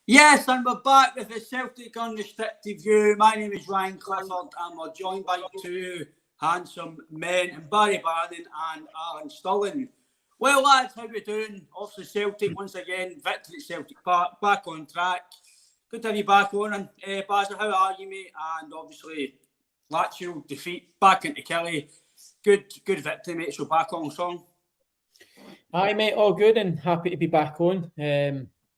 Yes, and we're back with the Celtic Unrestricted View. My name is Ryan Clifford, and we're joined by two handsome men, Barry Bannan and Aaron Stirling. Well, lads, how we doing? Obviously, Celtic once again, victory at Celtic Park, back on track. Good to have you back on. And Basil, how are you, mate? And obviously, Lazio defeat back into Killie. Good victory, mate. So back on song. Hi, mate. All good and happy to be back on.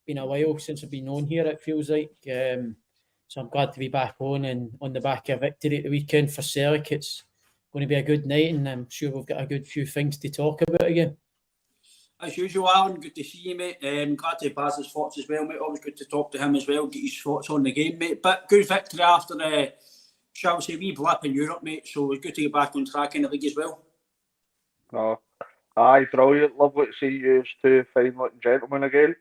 Been a while since I've been on here, it feels like. So I'm glad to be back on and on the back of victory at the weekend for Celtic. It's going to be a good night and I'm sure we've got a good few things to talk about again. As usual, Alan, good to see you, mate. Glad to have Baz's thoughts as well, mate. Always good to talk to him as well, get his thoughts on the game, mate. But good victory after the, shall we say, wee blip in Europe, mate. So it's good to get back on track in the league as well. Oh, aye, brilliant. Lovely to see you two fine-looking gentlemen again.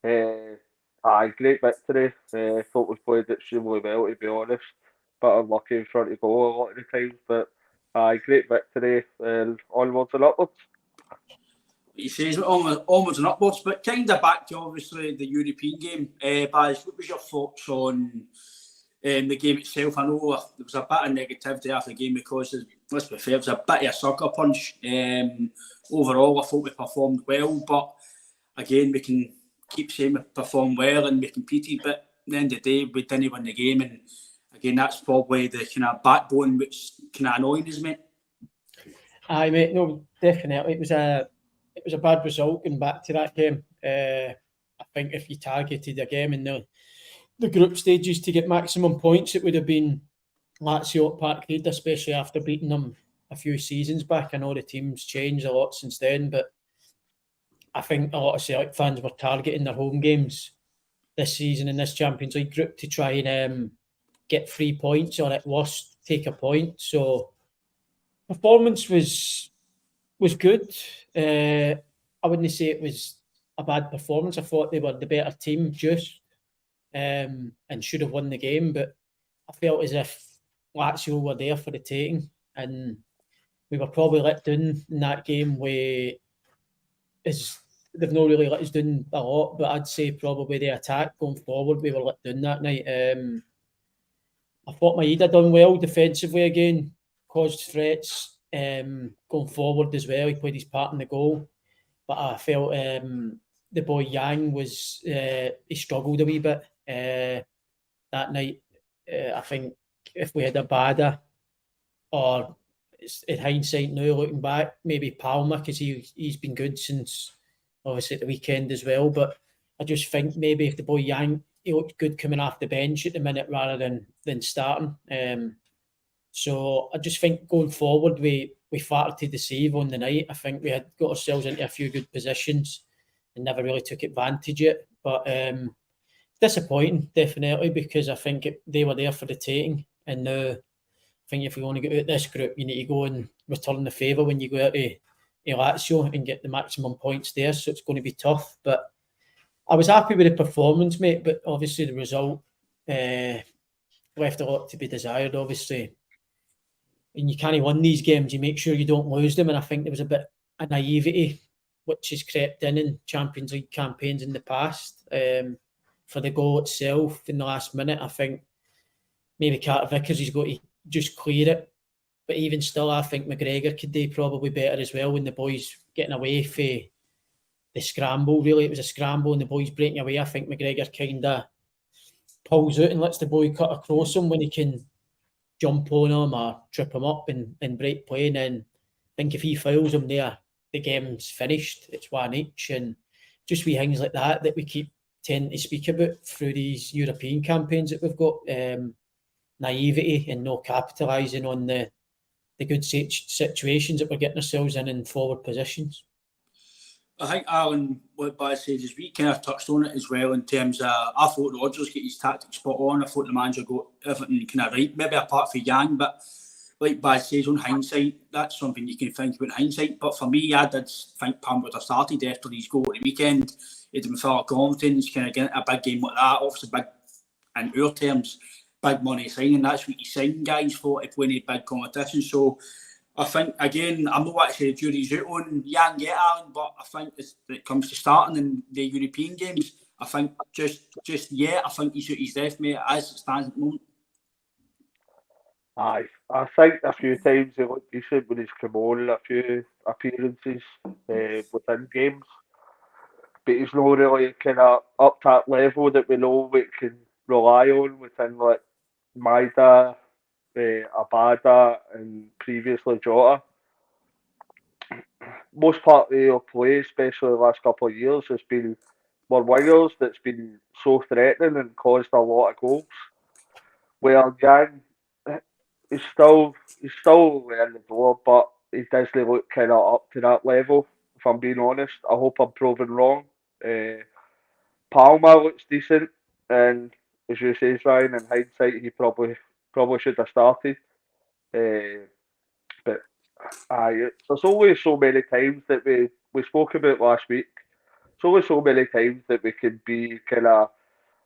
Aye, great victory. Thought we played extremely well, to be honest. But unlucky in front of goal a lot of the times. But aye, great victory. Onwards and upwards. He says onwards and upwards, but kind of back to obviously the European game. Baz, what was your thoughts on the game itself? I know there was a bit of negativity after the game because, let's be fair, it was a bit of a sucker punch. Overall, I thought we performed well, but again, we can keep saying we performed well and we competed, but at the end of the day, we didn't win the game, and again, that's probably the kind of backbone which kind of annoying us, mate. Aye, mate, no, definitely. It was a bad result going back to that game. I think if you targeted a game in the group stages to get maximum points, it would have been Lazio at Parkhead, especially after beating them a few seasons back. I know the team's changed a lot since then, but I think a lot of Celtic fans were targeting their home games this season in this Champions League group to try and get 3 points or at worst take a point. So performance was good. I wouldn't say it was a bad performance. I thought they were the better team just and should have won the game, but I felt as if Lazio were there for the taking and we were probably let down in that game where they've not really let us down a lot, but I'd say probably the attack going forward we were let down that night. I thought Maeda done well defensively again, caused threats going forward as well. He played his part in the goal, but I felt the boy Yang was he struggled a wee bit that night. I think if we had a Bada, or in hindsight now looking back, maybe Palma, because he's been good since obviously at the weekend as well. But I just think maybe if the boy Yang, he looked good coming off the bench at the minute rather than starting. So I just think going forward we flattered to deceive on the night. I think we had got ourselves into a few good positions and never really took advantage of it. But disappointing, definitely, because I think they were there for the taking. And now I think if we want to get out of this group, you need to go and return the favour when you go out to Lazio and get the maximum points there. So it's going to be tough. But I was happy with the performance, mate. But obviously the result left a lot to be desired, obviously. And you can't win these games, you make sure you don't lose them. And I think there was a bit of naivety which has crept in Champions League campaigns in the past. For the goal itself in the last minute, I think maybe Carter Vickers has got to just clear it. But even still, I think McGregor could do probably better as well when the boys getting away for the scramble. Really, it was a scramble and the boys breaking away. I think McGregor kind of pulls out and lets the boy cut across him when he can jump on him or trip him up and break play. And then I think if he fouls him there, the game's finished. It's one each. And just wee things like that we keep tend to speak about through these European campaigns that we've got. Naivety and no capitalising on the good situations that we're getting ourselves in forward positions. I think, Alan, what Baz said is we kind of touched on it as well in terms of, I thought Rodgers get his tactics spot on. I thought the manager got everything kind of right, maybe apart from Yang, but like Baz says, on hindsight, that's something you can think about in hindsight. But for me, I did think Palma would have started after his goal at the weekend. He'd been full of confidence, kind of getting a big game like that, obviously big, in our terms, big money signing. That's what you sign guys for, to play in big competition. So I think, again, I'm not actually the jury's out on Yang yet, Alan, but I think when it comes to starting in the European games, I think just yet, I think he's at his depth, mate, as it stands at the moment. Aye, I think a few times he looked decent when he's come on, a few appearances within games, but he's not really kind of up to that level that we know we can rely on within like Maida, Abada, and previously Jota. Most part of your play, especially the last couple of years, has been more wingers that's been so threatening and caused a lot of goals. Where Yang, he's still in the door, but he doesn't look kind of up to that level. If I'm being honest, I hope I'm proven wrong. Palma looks decent, and as you say, Ryan, in hindsight, he probably should have started. Uh, but there's only so many times that we spoke about last week. There's only so many times that we can be kind of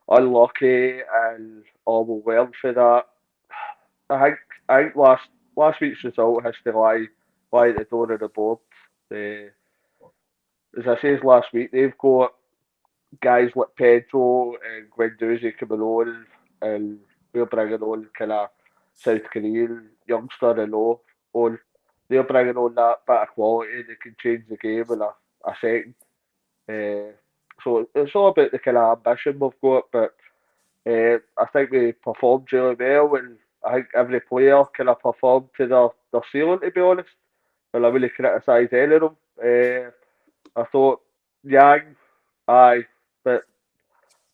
unlucky and overwhelmed for that. I think last week's result has to lie at the door of the board. As I said last week, they've got guys like Pedro and Guendouzi coming on, and we're bringing on kind of South Korean youngster and all on. They're bringing on that bit of quality that can change the game in a second. So it's all about the kind of ambition we've got, but I think we performed really well, and I think every player kind of performed to their ceiling, to be honest. And I really criticise any of them. I thought Yang, aye, but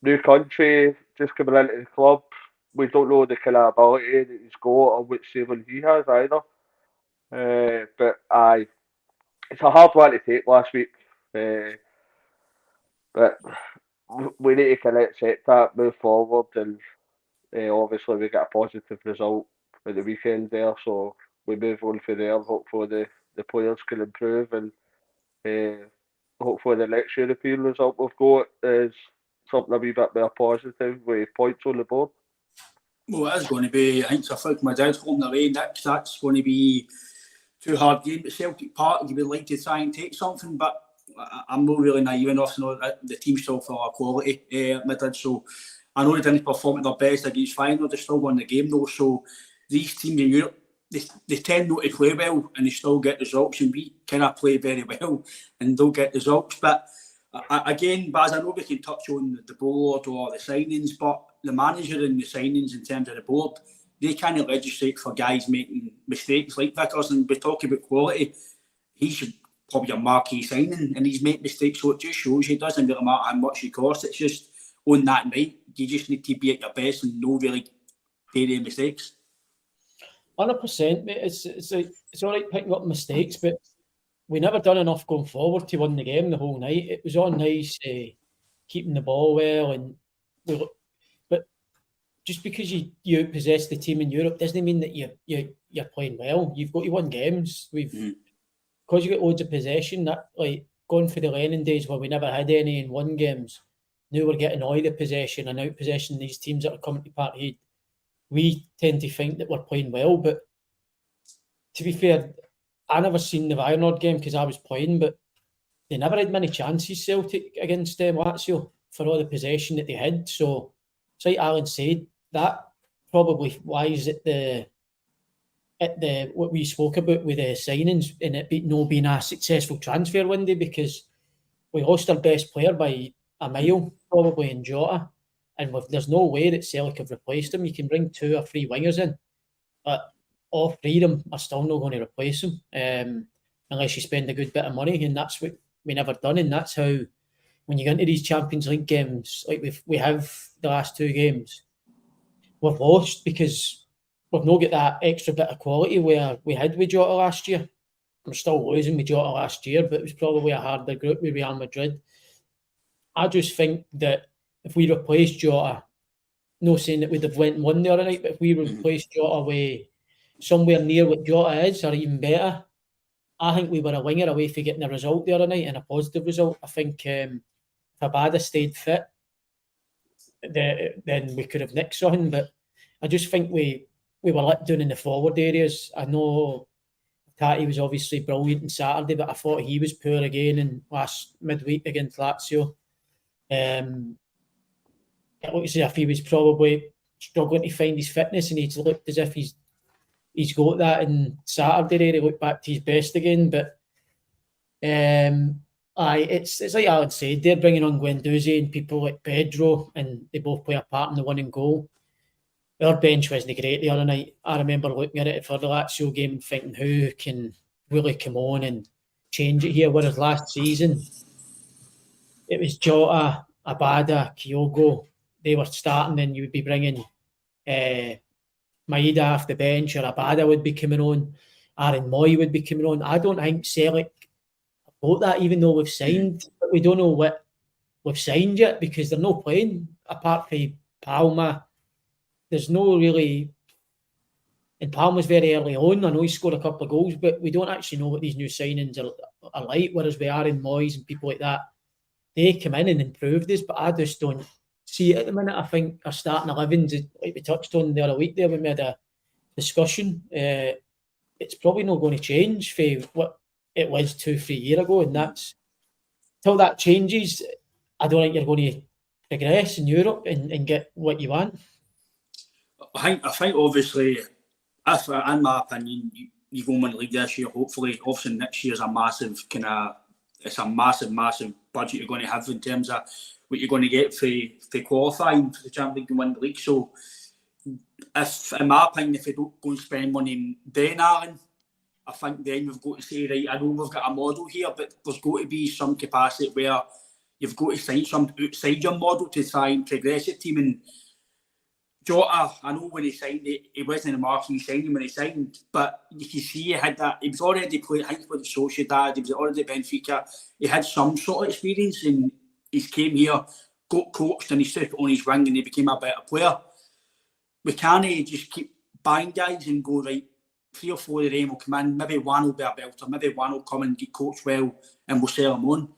new country, just coming into the club, we don't know the kind of ability that he's got or which ceiling he has either. But aye, it's a hard one to take last week. But we need to kind of accept that, move forward, and obviously we get a positive result at the weekend there, so we move on from there. Hopefully the players can improve, and hopefully the next European result we've got is something a wee bit more positive with points on the board. Well, it is going to be, I think it's a Celtic Madrid home and away next. That's going to be too hard game at Celtic Park. You would like to try and take something, but I'm not really naive enough to know that the team's still full of quality at Madrid. So I know they didn't perform at their best against Feyenoord. They still won the game though. So these teams in Europe, they tend not to play well and they still get results. And we kind of play very well and don't get results. But again, Baz, I know we can touch on the board or the signings, but the manager and the signings in terms of the board, they kind of legislate for guys making mistakes like Vickers. And we talk about quality. He's probably a marquee signing and he's made mistakes, so it just shows you it doesn't really matter how much he costs. It's just on that night, you just need to be at your best and no really pay any mistakes. 100%, mate. It's all right picking up mistakes, but we never done enough going forward to win the game the whole night. It was all nice keeping the ball well, and but just because you possess the team in Europe doesn't mean that you're playing well. You've got to win games. Because you get loads of possession, that like going for the Lennon days where we never had any and won games. Now we're getting all the possession and out possession these teams that are coming to Parkhead. We tend to think that we're playing well, but to be fair, I never seen the Feyenoord game because I was playing, but they never had many chances, Celtic, against Lazio for all the possession that they had. So, it's like Alan said, that probably lies at the what we spoke about with the signings and it being a successful transfer window, because we lost our best player by a mile, probably in Jota, and there's no way that Celtic have replaced him. You can bring 2 or 3 wingers in, but all 3 of them are still not going to replace him unless you spend a good bit of money, and that's what we never done. And that's how, when you get into these Champions League games, like we have the last 2 games, we've lost because we've not got that extra bit of quality where we had with Jota last year. We're still losing with Jota last year, but it was probably a harder group with Real Madrid. I just think that if we replaced Jota, no saying that we'd have went and won the other night, but if we replaced Jota with somewhere near what Jota is, or even better, I think we were a winger away from getting a result the other night, and a positive result. I think if Abada stayed fit, then we could have nicked something, but I just think we were let down in the forward areas. I know Hatate was obviously brilliant on Saturday, but I thought he was poor again in last midweek against Lazio. it looks as if he was probably struggling to find his fitness, and he's looked as if he's got that. And Saturday he looked back to his best again. But it's like Alan said, they're bringing on Guendouzi and people like Pedro, and they both play a part in the winning goal. Our bench wasn't great the other night. I remember looking at it for the Lazio game and thinking, who can really come on and change it here? Whereas last season, it was Jota, Abada, Kyogo. They were starting, and you would be bringing Maeda off the bench, or Abada would be coming on. Aaron Moy would be coming on. I don't think Celtic got that, even though we've signed, but we don't know what we've signed yet because they're not playing apart from Palma. There's no really, and Palma's very early on. I know he scored a couple of goals, but we don't actually know what these new signings are like. Whereas we are in Moyes and people like that, they come in and improve this, but I just don't see it at the minute. I think our starting 11s, like we touched on the other week there when we had a discussion, it's probably not going to change for what it was 2-3 years ago, and that's till that changes. I don't think you're going to progress in Europe and get what you want. I think obviously, if, in my opinion, you go and win the league this year, hopefully, obviously next year's a massive it's a massive budget you're going to have in terms of what you're going to get for qualifying for the Champions League and win the league. So, if, in my opinion, if you don't go and spend money then, Alan, I think then you've got to say, right, I know we've got a model here, but there's got to be some capacity where you've got to sign some outside your model to try and progress the team. And Jota, I know when he signed it, he wasn't in the market, he signed him when he signed, but you can see he had that. He was already playing, I think, with Sociedad, he was already at Benfica. He had some sort of experience, and he came here, got coached, and he took it on his wing, and he became a better player. We can't just keep buying guys and go, right, 3 or 4 of them will come in, maybe one will be a belter, maybe one will come and get coached well, and we'll sell them on.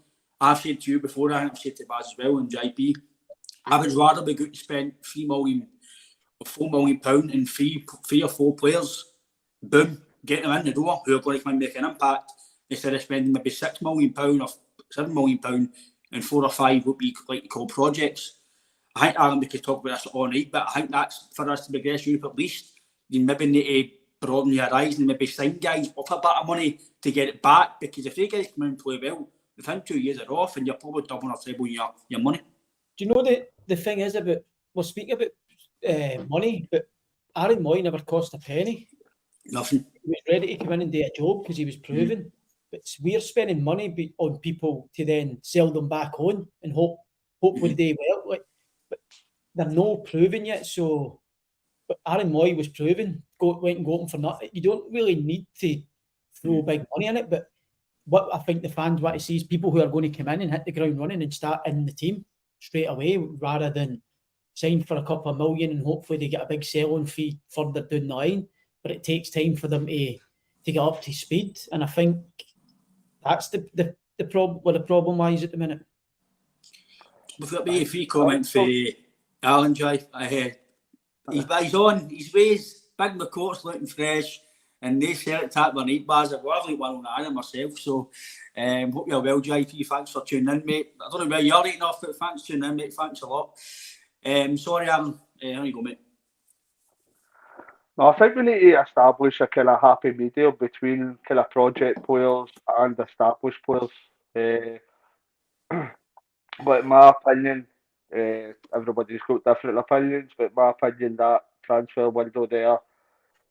I've said to you before, I've said to Baz as well, and JP, I would rather be good to spend £3 million or £4 million and three or four players, boom, get them in the door who are going to come and make an impact, instead of spending maybe £6 million or £7 million and 4 or 5 would be like called projects. I think, Alan, we could talk about this all night, but I think that's for us to progress Europe at least. You maybe need to broaden your horizon and maybe sign guys with a bit of money to get it back, because if they guys come in and play well, within 2 years they're off and you're probably doubling or trebling your money. Do you know the thing is about, we're speaking about money, but Aaron Moy never cost a penny. Nothing. He was ready to come in and do a job because he was proven. But we're spending money on people to then sell them back on and hopefully they will. But they're not proven yet. So, but Aaron Moy was proven. Went and got him for nothing. You don't really need to throw big money in it. But what I think the fans want to see is people who are going to come in and hit the ground running and start in the team straight away, rather than sign for a couple of million and hopefully they get a big sell-on fee further down the line. But it takes time for them to get up to speed, and I think that's the problem. Where the problem lies at the minute. We've got a free comment for Alan Joy. He's on his ways. Big McCourt's looking fresh, and they Celtic tap their night bars. I've like one on iron myself, so hope you're well, JP. Thanks for tuning in, mate. I don't know where you're eating off, but thanks for tuning in, mate. Thanks a lot. Sorry, Alan. How you go, mate? No, I think we need to establish a kind of happy medium between kind of project players and established players. But in my opinion, everybody's got different opinions, but in my opinion, that transfer window there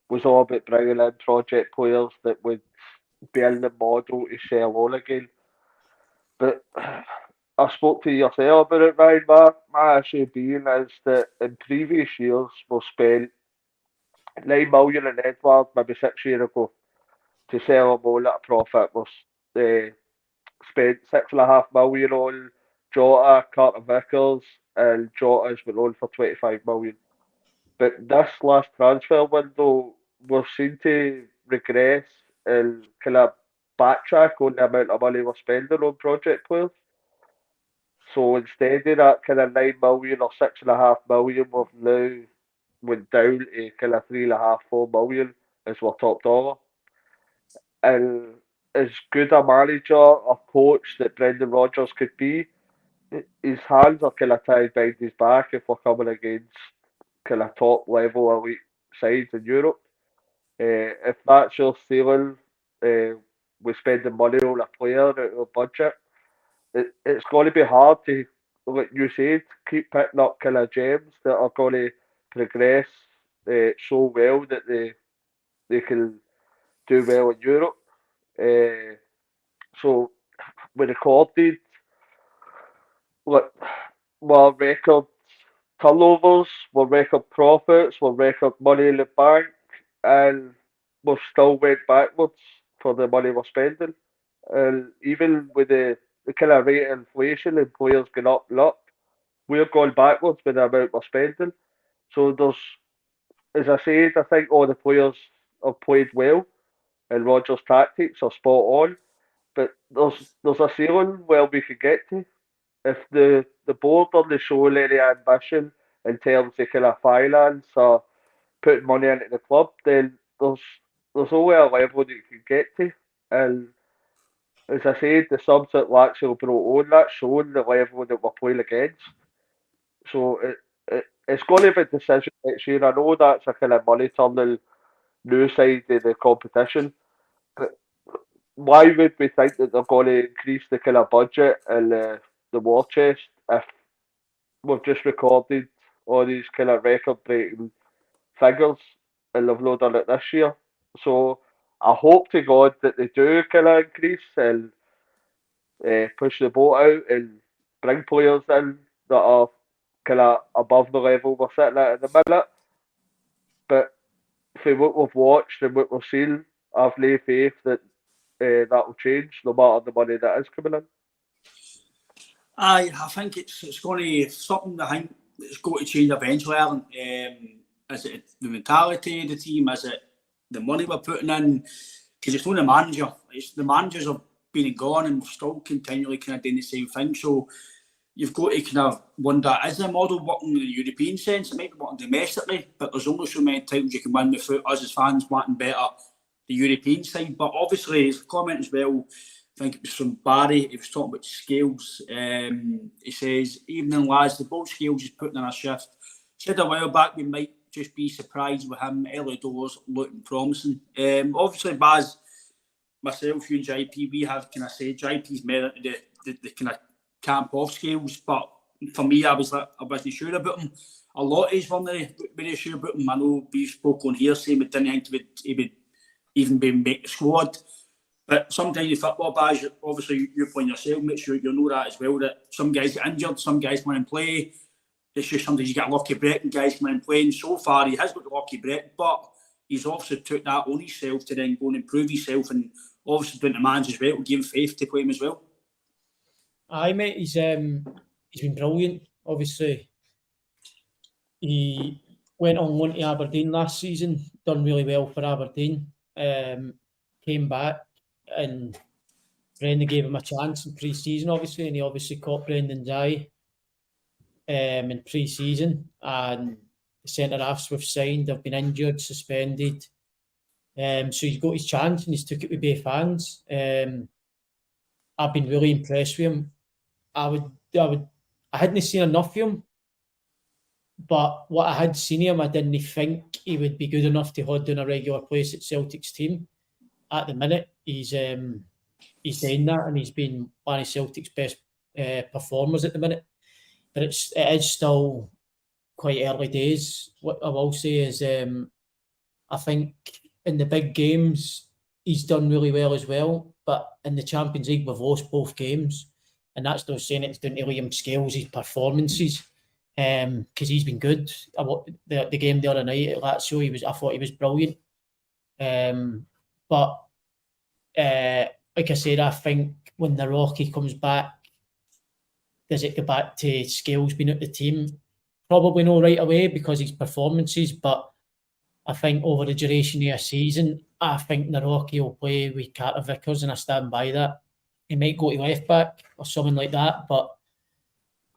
was all about bringing in project players that would be in the model to sell on again. But I spoke to yourself about it, Ryan. My issue being is that in previous years we've spent 9 million in Edward maybe 6 years ago to sell him on at a profit. We've spent 6.5 million on Jota, Carter Vickers, and Jota's been on for 25 million. But this last transfer window, we've seen to regress and kind of backtrack on the amount of money we're spending on project players. So instead of that kind of 9 million or 6.5 million, we've now went down to kind of 3.5, 4 million as we're top dollar. And as good a manager or coach that Brendan Rodgers could be, his hands are kind of tied behind his back if we're coming against kind of top level elite sides in Europe. If that's your ceiling, with spending money on a player out of budget, it's going to be hard to, like you said, keep picking up kind of gems that are going to progress so well that they can do well in Europe. So we recorded like my record turnovers, my record profits, my record money in the bank, and we've still went backwards for the money we're spending. And even with the kind of rate of inflation and players going up and up, we're going backwards with the amount we're spending. So as I said, I think all the players have played well, and Rodgers' tactics are spot on. But there's a ceiling where we could get to. If the board aren't showing any ambition in terms of kind of finance or putting money into the club, then there's only a level that you can get to. And as I said, the subs that Lazio brought on, that's showing the level that we're playing against. So it's going to be a decision next year. I know that's a kind of money turning new side of the competition, but why would we think that they're going to increase the kind of budget and the war chest if we've just recorded all these kind of record breaking figures and they've not done it this year? So I hope to God that they do kind of increase and push the boat out and bring players in that are kind of above the level we're sitting at the minute. But for what we've watched and what we've seen, I've no faith that that will change no matter the money that is coming in. I think it's going to something. I think it's going to change eventually, Alan. Is it the mentality of the team? Is it the money we're putting in? Because it's not the manager. It's the managers have been and gone, and we're still continually kind of doing the same thing. So you've got to kind of wonder: is the model working in the European sense? It might be working domestically, but there's only so many times you can win without us as fans wanting better the European side. But obviously, his comment as well. I think it was from Barry. He was talking about scales. He says, "Evening lads, the both scales he's putting in a shift. Said a while back we might just be surprised with him. Early doors looking promising. Obviously, Baz, myself, you and JP, we have kind of said JP's more into the kind of camp off scales. But for me, I wasn't sure about him. A lot of us weren't very sure about him. I know we spoke on here saying we didn't think he would even be make the squad." But sometimes in football, Baz, obviously you're playing yourself, make sure you know that as well, that some guys get injured, some guys come in and play. It's just sometimes you get a lucky break and guys come in and play. And so far, he has got the lucky break, but he's obviously took that on himself to then go and improve himself, and obviously doing the man's as well, to give him faith to play him as well. Aye, mate, he's been brilliant. Obviously, he went on loan to Aberdeen last season, done really well for Aberdeen. Came back, and Brendan gave him a chance in pre-season, obviously, and he obviously caught Brendan's eye in pre-season. And the centre-halves we've signed have been injured, suspended. So he's got his chance and he's took it with both hands. I've been really impressed with him. I hadn't seen enough of him, but what I had seen him, I didn't think he would be good enough to hold down a regular place at Celtic's team. At the minute, he's doing that, and he's been one of Celtic's best performers at the minute. But it is still quite early days. What I will say is, I think in the big games he's done really well as well. But in the Champions League, we've lost both games, and that's not saying it's down to Liam Scales' his performances, because he's been good. The game the other night at Lazio, I thought he was brilliant. But like I said, I think when the Rocky comes back, does it go back to Scales being at the team? Probably not right away because his performances, but I think over the duration of a season, I think Naroki will play with Carter Vickers, and I stand by that. He might go to left back or something like that, but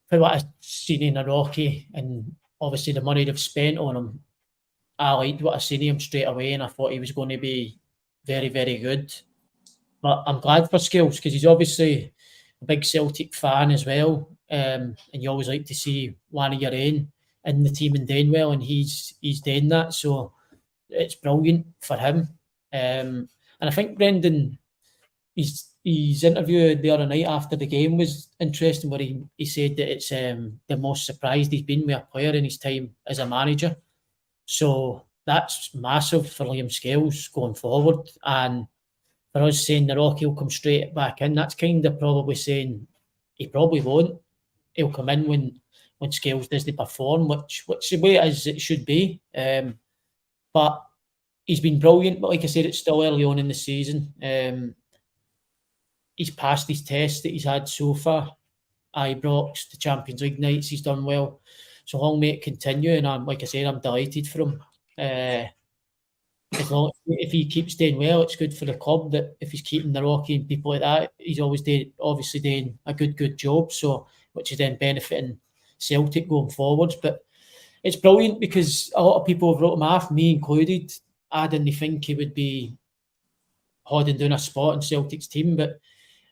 for what I've seen in Naroki and obviously the money they've spent on him, I liked what I seen him straight away, and I thought he was going to be very, very good. But I'm glad for Scales because he's obviously a big Celtic fan as well. and you always like to see one of your own in the team and doing well, and he's doing that. So it's brilliant for him. And I think Brendan, his interview the other night after the game was interesting, where he said that it's the most surprised he's been with a player in his time as a manager. So that's massive for Liam Scales going forward. And for us saying the Rocky will come straight back in, that's kind of probably saying he probably won't. He'll come in when Scales doesn't perform, which the way it is, it should be. But he's been brilliant. But like I said, it's still early on in the season. He's passed his tests that he's had so far. Ibrox, the Champions League nights, he's done well. So long may it continue, and I'm delighted for him. If he keeps doing well, it's good for the club. That if he's keeping the Rocky and people like that, he's obviously doing a good job. So which is then benefiting Celtic going forwards. But it's brilliant because a lot of people have wrote him off, me included. I didn't think he would be holding down a spot in Celtic's team, but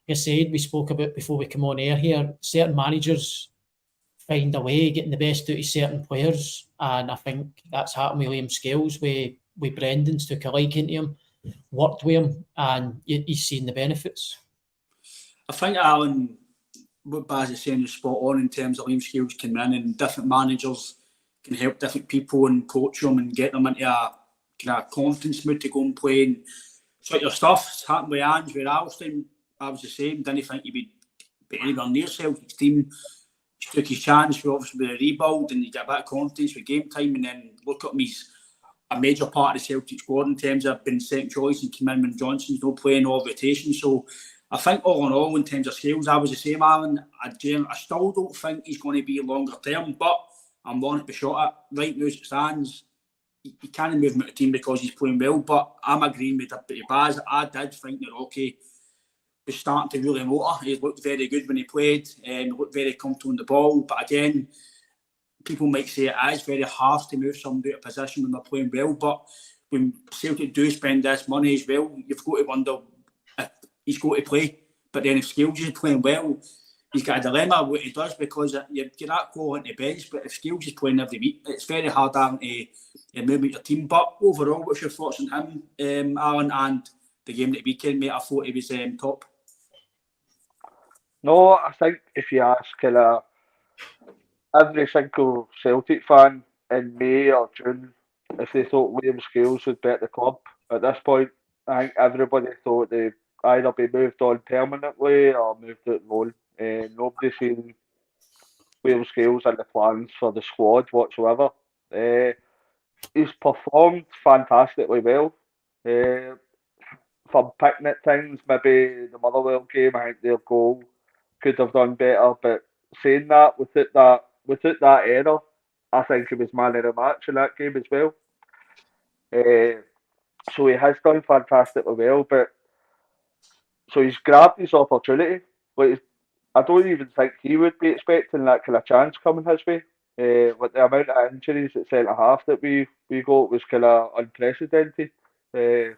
like I said, we spoke about before we come on air here, certain managers find a way of getting the best out of certain players, and I think that's happened with Liam Scales, with Brendan's took a liking to him, worked with him, and he's seen the benefits. I think, Alan, what Baz is saying is spot on in terms of Liam Scales coming in, and different managers can help different people and coach them and get them into a kind of confidence mood to go and play and sort your stuff. It's happened with Ange, with Alston. I was the same. Didn't think he'd be anywhere near Celtic's team. He took his chance with obviously with a rebuild, and he got a bit of confidence with game time, and then look at him, he's a major part of the Celtic squad in terms of being second choice and came in when Johnson's not playing all rotation. So I think all in all, in terms of Scales, I was the same, Alan. I still don't think he's going to be longer term, but I'm willing to be shot at. Right now as it stands, he can't move him out of the team because he's playing well, but I'm agreeing with Baz. I did think that Rocky was starting to really motor. He looked very good when he played, looked very comfortable on the ball. But again, people might say it is very harsh to move somebody out of position when they're playing well. But when Celtic do spend this money as well, you've got to wonder if he's got to play. But then if Scales is playing well, he's got a dilemma what he does, because you get that call into the bench, but if Scales is playing every week, it's very hard to move with your team. But overall, what's your thoughts on him, Alan, and the game that weekend, mate? I thought he was top. No, I think if you ask every single Celtic fan in May or June if they thought Liam Scales would be at the club at this point, I think everybody thought they'd either be moved on permanently or moved out loan. Nobody's seen Liam Scales in the plans for the squad whatsoever. He's performed fantastically well. From picnic things, maybe the Motherwell game, I think their goal could have done better. But saying that, without that error, I think he was man of the match in that game as well. So he has done fantastically well. But so he's grabbed his opportunity. Like, I don't even think he would be expecting that kind of chance coming his way. With the amount of injuries at centre half that we got was kind of unprecedented.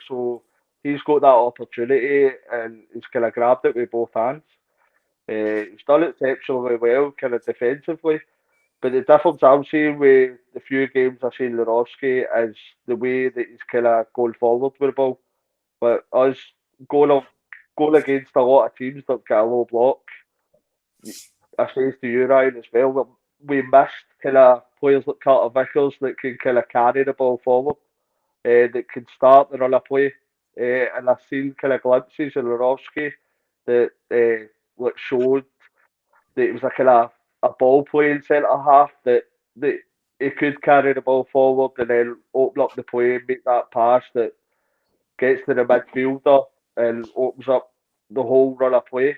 So he's got that opportunity and he's kind of grabbed it with both hands. He's done exceptionally well, kind of defensively. But the difference I'm seeing with the few games I've seen Lewandowski is the way that he's kind of going forward with the ball. But us going against a lot of teams that get a low block, I say to you, Ryan, as well, we missed kind of players like Carter Vickers that can kind of carry the ball forward, that can start the run of play. And I've seen kind of glimpses of Lewandowski that showed that it was a kind of a ball playing centre half that he could carry the ball forward and then open up the play and make that pass that gets to the midfielder and opens up the whole run of play.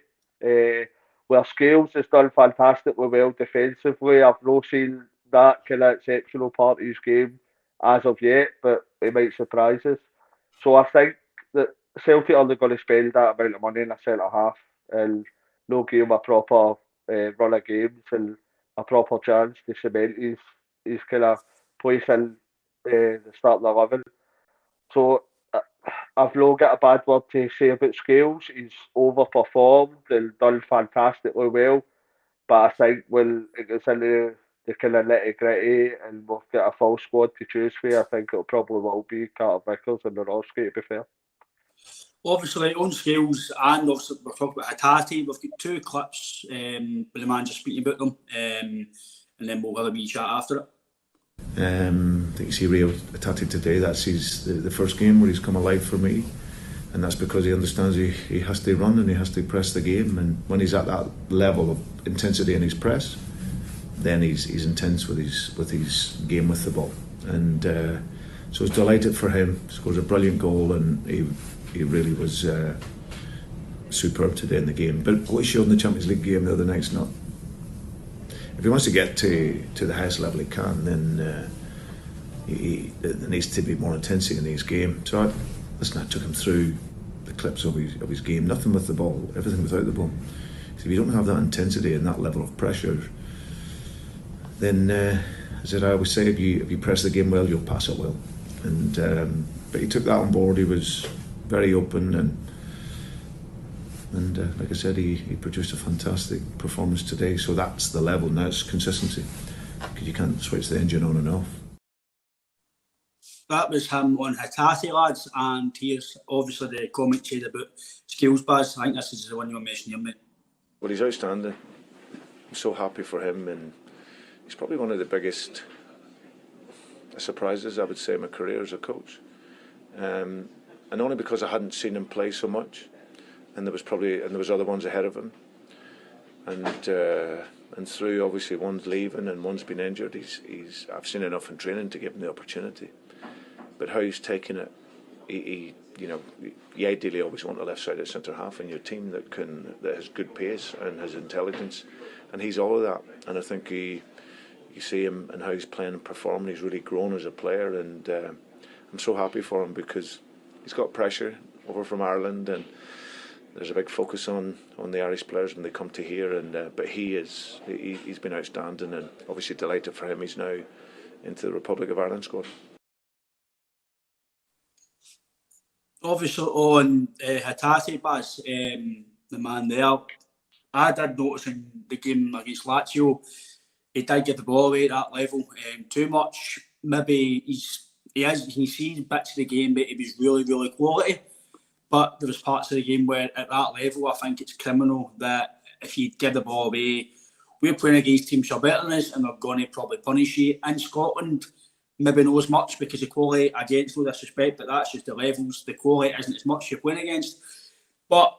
Where Scales has done fantastically well defensively. I've not seen that kind of exceptional part of his game as of yet, but it might surprise us. So I think that Celtic are going to spend that amount of money in a centre half and no give him a proper run of games and a proper chance to cement his kind of place in the starting 11. So I've not got a bad word to say about Scales. He's overperformed and done fantastically well. But I think when it gets into the kind of nitty gritty and we've got a full squad to choose for, I think it'll probably will be Carter Vickers and Narowski, to be fair. Obviously, on scales, and obviously we're talking about Hatate. We've got 2 clips with the manager speaking about them, and then we'll have a wee chat after it. I think you see Rio Hatate today. That's the first game where he's come alive for me, and that's because he understands he has to run and he has to press the game. And when he's at that level of intensity in his press, then he's intense with his game with the ball. And so I was delighted for him. Scores a brilliant goal, and he really was superb today in the game. But what he showed in the Champions League game the other night's not. If he wants to get to the highest level he can, then there needs to be more intensity in his game. So I took him through the clips of his game. Nothing with the ball, everything without the ball. So if you don't have that intensity and that level of pressure, then as I always say, if you press the game well, you'll pass it well. And but he took that on board. He was very open, and like I said, he produced a fantastic performance today. So that's the level now. It's consistency, because you can't switch the engine on and off. That was him on Hatate, lads, and here's obviously the comment said about skills, Baz. I think this is the one you were mentioning, mate. Well, he's outstanding. I'm so happy for him, and he's probably one of the biggest surprises, I would say, in my career as a coach. And only because I hadn't seen him play so much, and there was other ones ahead of him, and through obviously one's leaving and one's been injured. I've seen enough in training to give him the opportunity, but how he's taken it, you ideally always want a left-sided centre half in your team that has good pace and has intelligence, and he's all of that. And I think you see him and how he's playing and performing. He's really grown as a player, and I'm so happy for him because he's got pressure over from Ireland, and there's a big focus on the Irish players when they come to here. And but he's been outstanding, and obviously delighted for him. He's now into the Republic of Ireland squad. Obviously on Hatate, Baz, the man there, I did notice in the game against Lazio, he did get the ball away at that level too much. Maybe he sees bits of the game, but he was really, really quality. But there was parts of the game where at that level, I think it's criminal that if you give the ball away, we're playing against teams who are better than us, and they're going to probably punish you. In Scotland, maybe not as much because the quality, against no disrespect, but that's just the levels. The quality isn't as much you're playing against. But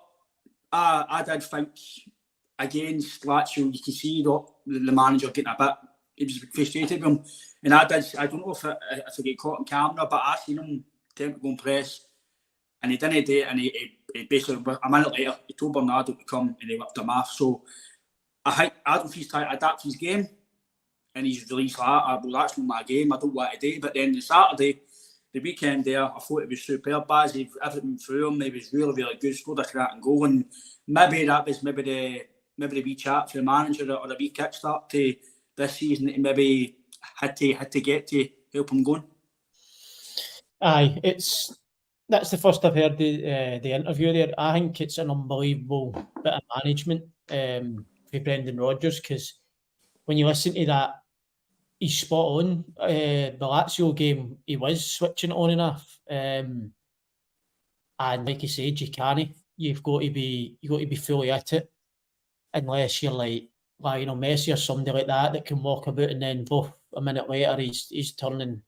I did think against Lazio, you can see the manager getting a bit, he was frustrated with him. And I don't know if I get caught on camera, but I seen him attempt to go and press, and he didn't do it, and he basically, a minute later, he told Bernardo to come and he whipped him off. So I think Adolf, he's trying to adapt his game, and he's released that. Well, that's not my game, I don't want to do. But then the Saturday, the weekend there, I thought it was superb. Baz, everything through him, he was really, really good, scored a cracking goal, and maybe that was maybe the wee chat for the manager or the wee kickstart to this season that he maybe had to get to help him going. Aye, that's the first I've heard the interview there. I think it's an unbelievable bit of management for Brendan Rodgers, because when you listen to that, he's spot on. The Lazio game, he was switching on and off, and like you said, you can't. You've got to be fully at it, unless you're like Messi or somebody like that can walk about and then a minute later he's turning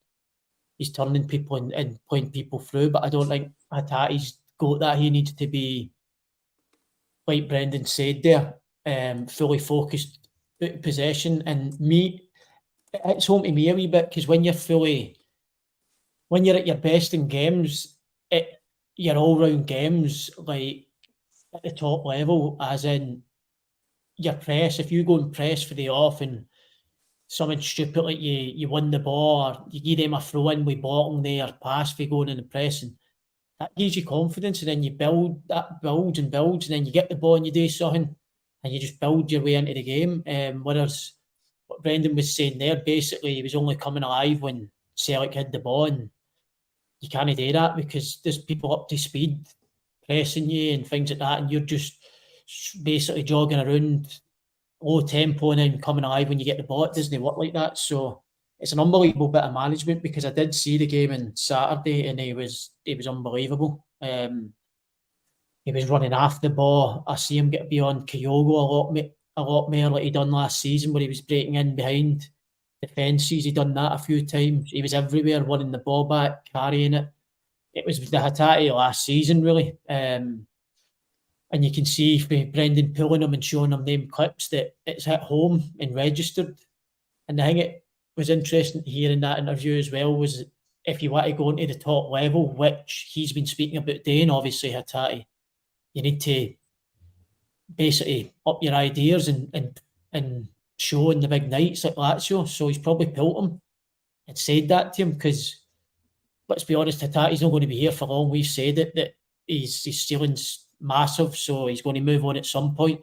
people and playing people through. But I don't think Hatate's got that. He needs to be, like Brendan said there, fully focused possession. And it's home to me a wee bit, because when you're at your best in games, your all-round games, like at the top level, as in your press, if you go and press for the off and something stupid like you win the ball, or you give them a throw in with bottom there, pass for going in the pressing, that gives you confidence, and then you builds, and then you get the ball and you do something, and you just build your way into the game. Whereas what Brendan was saying there, basically he was only coming alive when Celtic had the ball, and you can't do that because there's people up to speed pressing you and things like that, and you're just basically jogging around low tempo and then coming alive when you get the ball. It doesn't work like that. So it's an unbelievable bit of management, because I did see the game on Saturday and he was unbelievable. He was running after the ball. I see him get beyond Kyogo a lot more like he done last season, where he was breaking in behind defences. He done that a few times. He was everywhere, winning the ball back, carrying it. It was the Hatate last season, really. And you can see from Brendan pulling him and showing him name clips that it's hit home and registered. And I think it was interesting to hear in that interview as well was, if you want to go into the top level, which he's been speaking about doing, obviously, Hatate, you need to basically up your ideas and show in the big nights like Lazio. So he's probably pulled him and said that to him, because let's be honest, Hatate's not going to be here for long. We've said it, that his ceiling's massive, so he's going to move on at some point.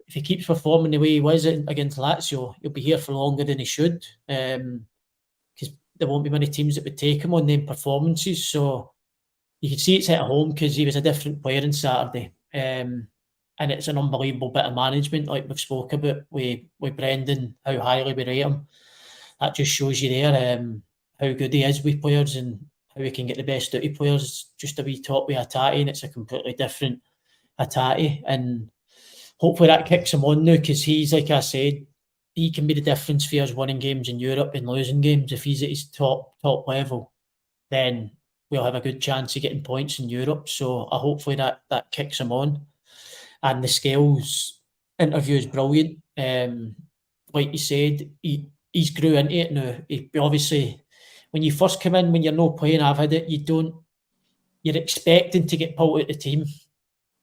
If he keeps performing the way he was against Lazio, he'll be here for longer than he should, because there won't be many teams that would take him on them performances. So you can see it's hit home, because he was a different player on Saturday. And it's an unbelievable bit of management, like we've spoke about with Brendan, how highly we rate him. That just shows you there how good he is with players and how he can get the best out of players. Just a wee top with Hatate, and it's a completely different Hatate. And hopefully that kicks him on now, because he's, like I said, he can be the difference for us winning games in Europe and losing games. If he's at his top level, then we'll have a good chance of getting points in Europe. So hopefully that kicks him on. And the Scales interview is brilliant. Like you said, he's grew into it now. He obviously, when you first come in, when you're not playing, I've had it, you're expecting to get pulled out of the team,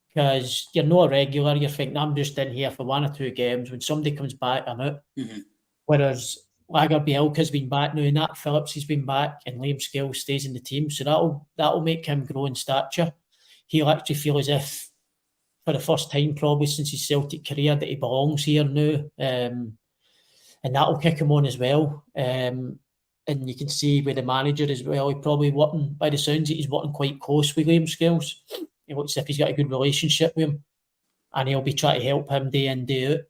because you're not a regular. You're thinking, I'm just in here for 1 or 2 games. When somebody comes back, I'm out. Mm-hmm. Whereas Bielka's been back now, Nat Phillips has been back, and Liam Scales stays in the team. So that'll make him grow in stature. He'll actually feel as if, for the first time probably since his Celtic career, that he belongs here now. And that'll kick him on as well. And you can see with the manager as well, he probably working, by the sounds of it, he's working quite close with Liam Scales. It looks as if he's got a good relationship with him, and he'll be trying to help him day in, day out.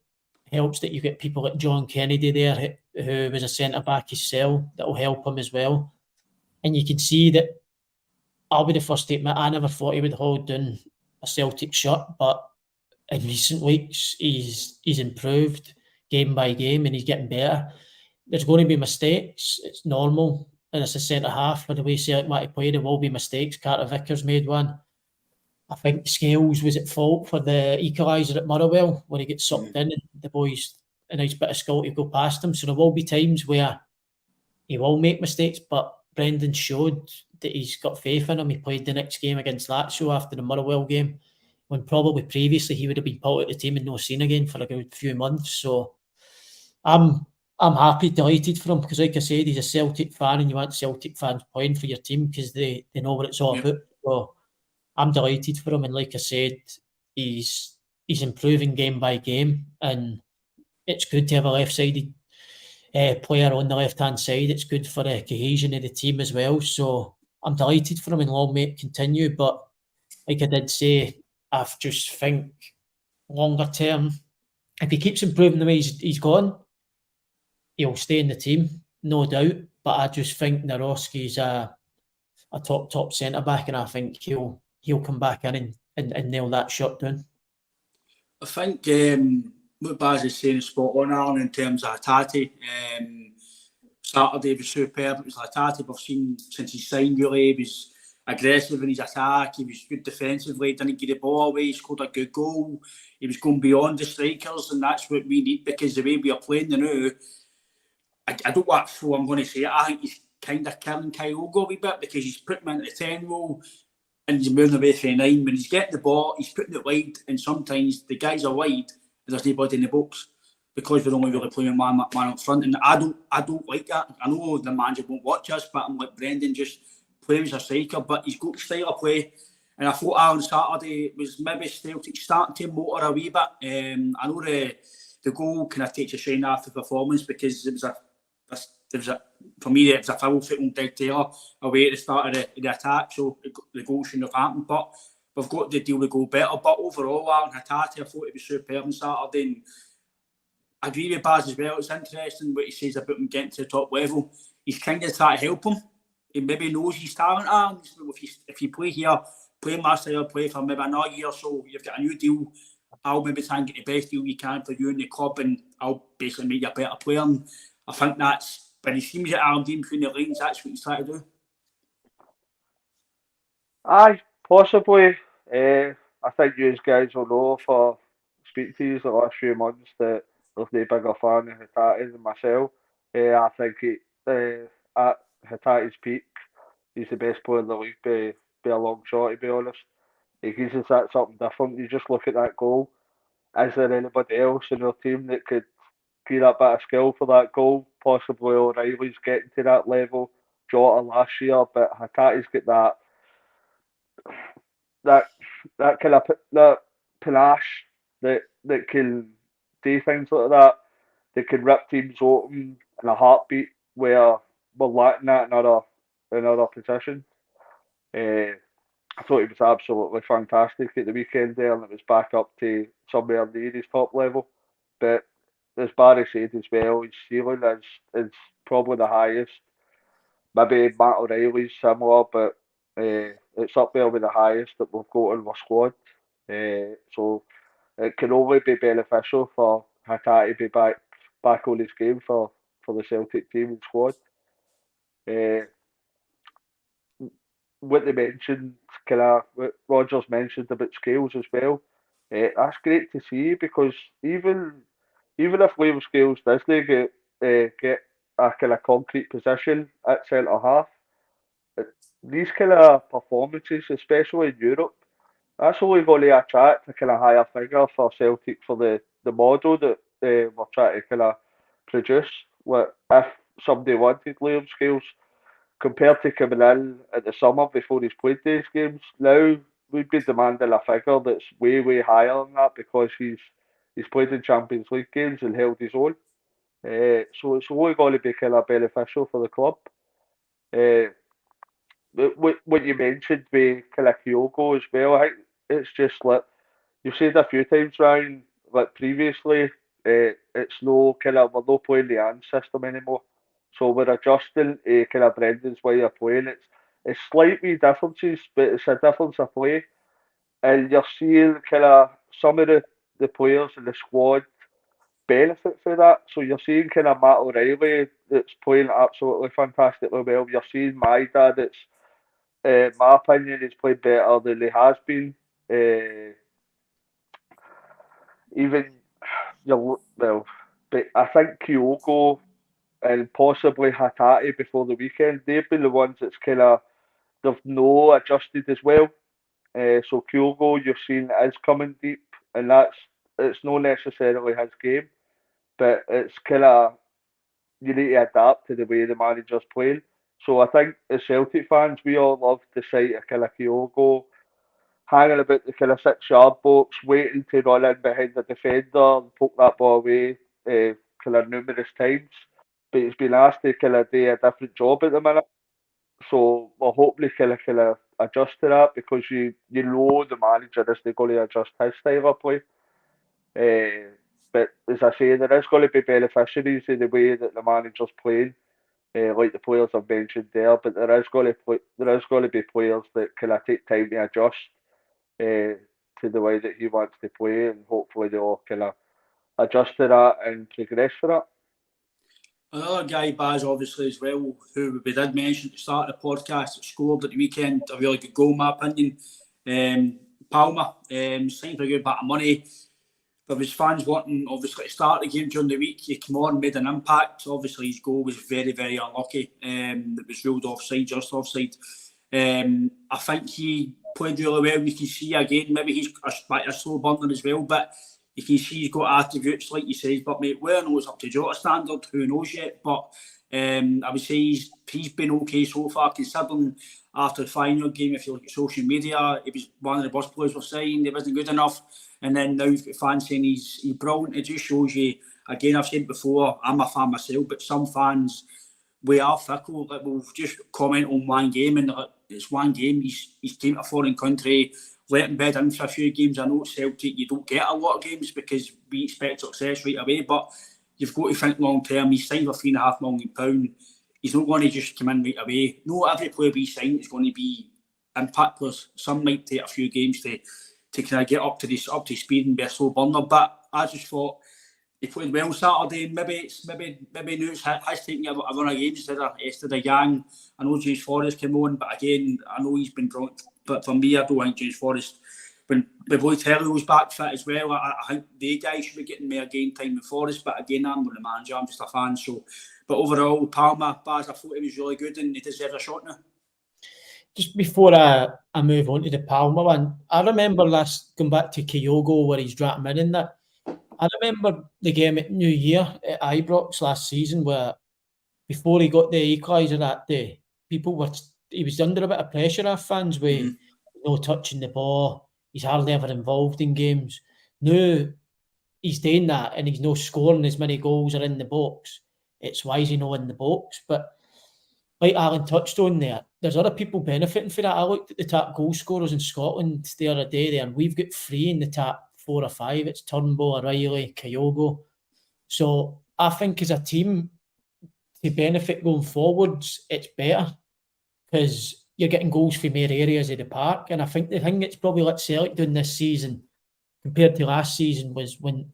It helps that you get people like John Kennedy there, who was a centre-back himself, that will help him as well. And you can see that, I'll be the first to admit, I never thought he would hold down a Celtic shirt, but in recent weeks he's improved game by game, and he's getting better. There's going to be mistakes, it's normal, and it's a centre half. With the way Celtic might play, there will be mistakes. Carter Vickers made one. I think Scales was at fault for the equaliser at Motherwell, when he gets sucked in and the boys, a nice bit of skill to go past him. So there will be times where he will make mistakes, but Brendan showed that he's got faith in him. He played the next game against Lazio after the Motherwell game, when probably previously he would have been pulled out of the team and not seen again for a good few months. So I'm happy, delighted for him, because like I said, he's a Celtic fan, and you want Celtic fans playing for your team, because they know what it's all about. So I'm delighted for him, and like I said, he's improving game by game, and it's good to have a left-sided player on the left-hand side. It's good for the cohesion of the team as well. So I'm delighted for him, and long may it continue. But like I did say, I just think longer term, if he keeps improving the way he's gone, he'll stay in the team, no doubt. But I just think Naroski's a top centre-back, and I think he'll come back in and nail that shot down. I think what Baz is saying is spot on, Alan, in terms of Hatate. Saturday was superb. It was Hatate we've seen since he signed, really. He was aggressive in his attack. He was good defensively. Didn't get the ball away. He scored a good goal. He was going beyond the strikers, and that's what we need, because the way we are playing now, I don't want to, I'm going to say it, I think he's kind of killing Kyogo a wee bit, because he's putting him into the 10 role and he's moving away from the 9. When he's getting the ball, he's putting it wide, and sometimes the guys are wide and there's nobody in the box, because we're only really playing man up front, and I don't like that. I know the manager won't watch us, but I'm like, Brendan, just play as a striker, but he's got style of play. And I thought on Saturday was maybe Celtic starting to motor a wee bit. I know the goal kind of takes a shine after the performance, because it was for me, it was a foul foot on Doug Taylor away at the start of the attack, so the goal shouldn't have happened. But we've got to deal with the goal better. But overall, Alan, Hatate, I thought it was superb on Saturday. And I agree with Baz as well. It's interesting what he says about him getting to the top level. He's kind of trying to help him. He maybe knows his talent. If you play here, play my style, play for maybe another year or so, you've got a new deal. I'll maybe try and get the best deal we can for you in the club, and I'll basically make you a better player. And I think that's, when he seems at Aberdeen between the lanes, that's what he's trying to do. Aye, possibly. I think you guys will know for speaking to you the last few months that there's no bigger fan of Hatate than myself. I think at Hatate's peak, he's the best player in the league by a long shot, to be honest. He gives us that something different. You just look at that goal. Is there anybody else in your team that could give that bit of skill for that goal? Possibly O'Reilly's getting to that level. Jota last year, but Hatate's got that kind of that panache that can do things like that. They can rip teams open in a heartbeat, where we're lacking that in other positions. I thought he was absolutely fantastic at the weekend there, and it was back up to somewhere near his top level. But as Barry said as well, his ceiling is probably the highest. Maybe Matt O'Reilly's similar, but it's up there with the highest that we've got in our squad. So it can only be beneficial for Hatate to be back on his game for the Celtic team and squad. What they mentioned, what Rogers mentioned about Scales as well, that's great to see, because even if Liam Scales doesn't get a kind of concrete position at centre half, these kind of performances, especially in Europe, that's only going to attract a kind of higher figure for Celtic, for the model that we're trying to kind of produce. What if somebody wanted Liam Scales, compared to coming in at the summer before he's played these games, now we'd be demanding a figure that's way, way higher than that, because he's played in Champions League games and held his own. So it's only going to be kind of beneficial for the club. What you mentioned with kind of Kyogo as well, I think it's just like you've said a few times, Ryan, like previously, it's no kind of, we're not playing the AND system anymore. So we're adjusting to kind of Brendan's way of playing. It's slight wee differences, but it's a difference of play. And you're seeing kind of some of the players in the squad benefit from that. So you're seeing kind of Matt O'Reilly that's playing absolutely fantastically well. You're seeing my dad that's, my opinion, he's played better than he has been. But I think Kyogo and possibly Hatate before the weekend, they've been the ones that's kind of, they've no adjusted as well. So Kyogo, you've seen, is coming deep, and it's not necessarily his game, but it's kind of, you need to adapt to the way the manager's playing. So I think as Celtic fans, we all love the sight of kind of Kyogo hanging about the kind of 6-yard box, waiting to run in behind the defender and poke that ball away kind of numerous times. But he's been asked to kind of do a different job at the minute. So we're hoping to kind of adjust to that, because you know the manager isn't going to adjust his style of play. But as I say, there is going to be beneficiaries in the way that the manager's playing, like the players I've mentioned there. But there is going to be players that kind of take time to adjust to the way that he wants to play, and hopefully they'll kind of adjust to that and progress for that. Another guy, Baz, obviously, as well, who we did mention at the start of the podcast, that scored at the weekend, a really good goal, in my opinion. Palma, signed for a good bit of money. There was fans wanting, obviously, to start the game during the week. He came on, made an impact. Obviously, his goal was very, very unlucky. It was ruled offside, just offside. I think he played really well. You can see, again, maybe he's a slow burner as well, but you can see he's got attributes, like you say. But mate, whether or not it's up to Jota standard, who knows yet? But I would say he's been okay so far, considering after the final game, if you look at social media, he was one of the worst players were saying he wasn't good enough. And then now you've got fans saying he's brilliant. It just shows you, again, I've said it before, I'm a fan myself, but some fans, we are fickle. Like, we'll just comment on one game, and it's one game. He's came to a foreign country, let him bed in for a few games. I know at Celtic you don't get a lot of games because we expect success right away, but you've got to think long term. He's signed for £3.5 million. He's not going to just come in right away. No, every player we sign is going to be impact players. Some might take a few games to kind of get up to speed and be a slow burner. But I just thought he played well Saturday. Maybe now it's his taking a run of games instead of Yang. I know James Forrest came on, but again, I know he's been brought. But for me, I don't think James Forrest. When Boytelli was back fit as well, I think the guys should be getting more game time with Forrest. But again, I'm not the manager, I'm just a fan. So, but overall, Palma, Baz, I thought he was really good and he deserves a shot now. Just before I move on to the Palma one, I remember going back to Kyogo where he's dropped him in that. I remember the game at New Year at Ibrox last season where before he got the equaliser that day, he was under a bit of pressure off fans with no touching the ball. He's hardly ever involved in games. Now he's doing that and he's not scoring as many goals or in the box. It's why is he not in the box? But like Alan touched on there's other people benefiting from that. I looked at the top goal scorers in Scotland the other day there, and we've got 3 in the top 4 or 5. It's Turnbull, O'Reilly, Kyogo. So I think as a team, to benefit going forwards, it's better because you're getting goals from more areas of the park. And I think the thing that's probably let Celtic doing this season compared to last season was when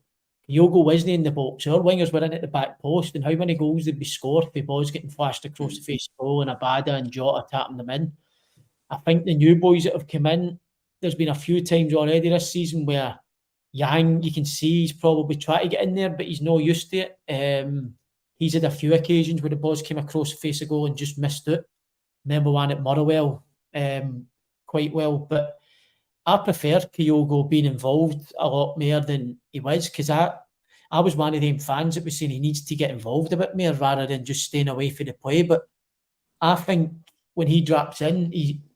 Kyogo wasn't in the box, our wingers were in at the back post, and how many goals did we score if balls getting flashed across the face of the goal and Abada and Jota tapping them in? I think the new boys that have come in, there's been a few times already this season where Yang, you can see he's probably trying to get in there, but he's not used to it. He's had a few occasions where the balls came across the face of goal and just missed it. Remember one at Motherwell quite well, but I prefer Kyogo being involved a lot more than he was, because I was one of them fans that was saying he needs to get involved a bit more rather than just staying away from the play. But I think when he drops in,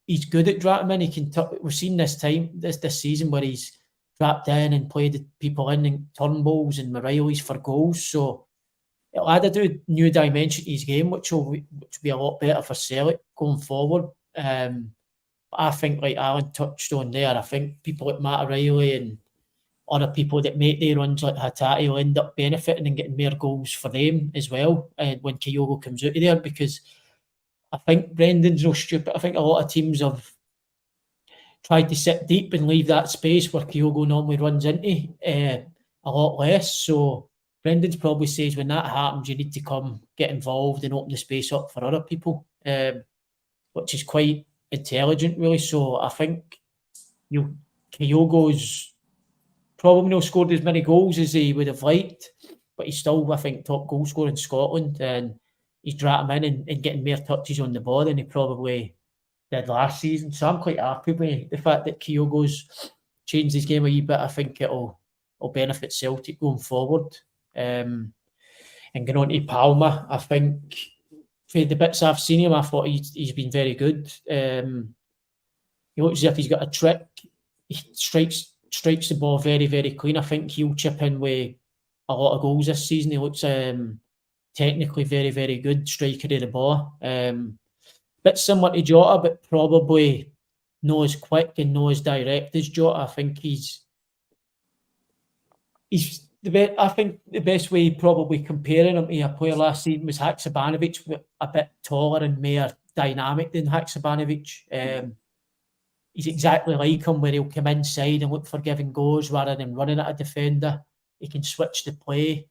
he's good at dropping in. He can. We've seen this season where he's dropped in and played people in and Turnbulls and O'Reillys for goals. So it'll add a new dimension to his game, which will be a lot better for Celtic going forward. I think, like Alan touched on there, I think people like Matt O'Reilly and other people that make their runs like Hatate will end up benefiting and getting more goals for them as well when Kyogo comes out of there, because I think Brendan's no stupid. I think a lot of teams have tried to sit deep and leave that space where Kyogo normally runs into a lot less. So Brendan's probably says when that happens, you need to come get involved and open the space up for other people, which is quite intelligent, really. So I think Kyogo's probably not scored as many goals as he would have liked, but he's still, I think, top goal scorer in Scotland, and he's dragged him in and getting more touches on the ball than he probably did last season. So I'm quite happy with the fact that Kyogo's changed his game a wee bit. I think it'll benefit Celtic going forward. And going on to Palma, I think for the bits I've seen him, I thought he's been very good. He looks as if he's got a trick. He strikes the ball very, very clean. I think he'll chip in with a lot of goals this season. He looks technically very, very good striker of the ball. Bit similar to Jota, but probably not as quick and not as direct as Jota. I think he's the best. I think the best way probably comparing him to a player last season was Haksabanovic, a bit taller and more dynamic than Haksabanovic. He's exactly like him, where he'll come inside and look for giving goals rather than running at a defender. He can switch the play.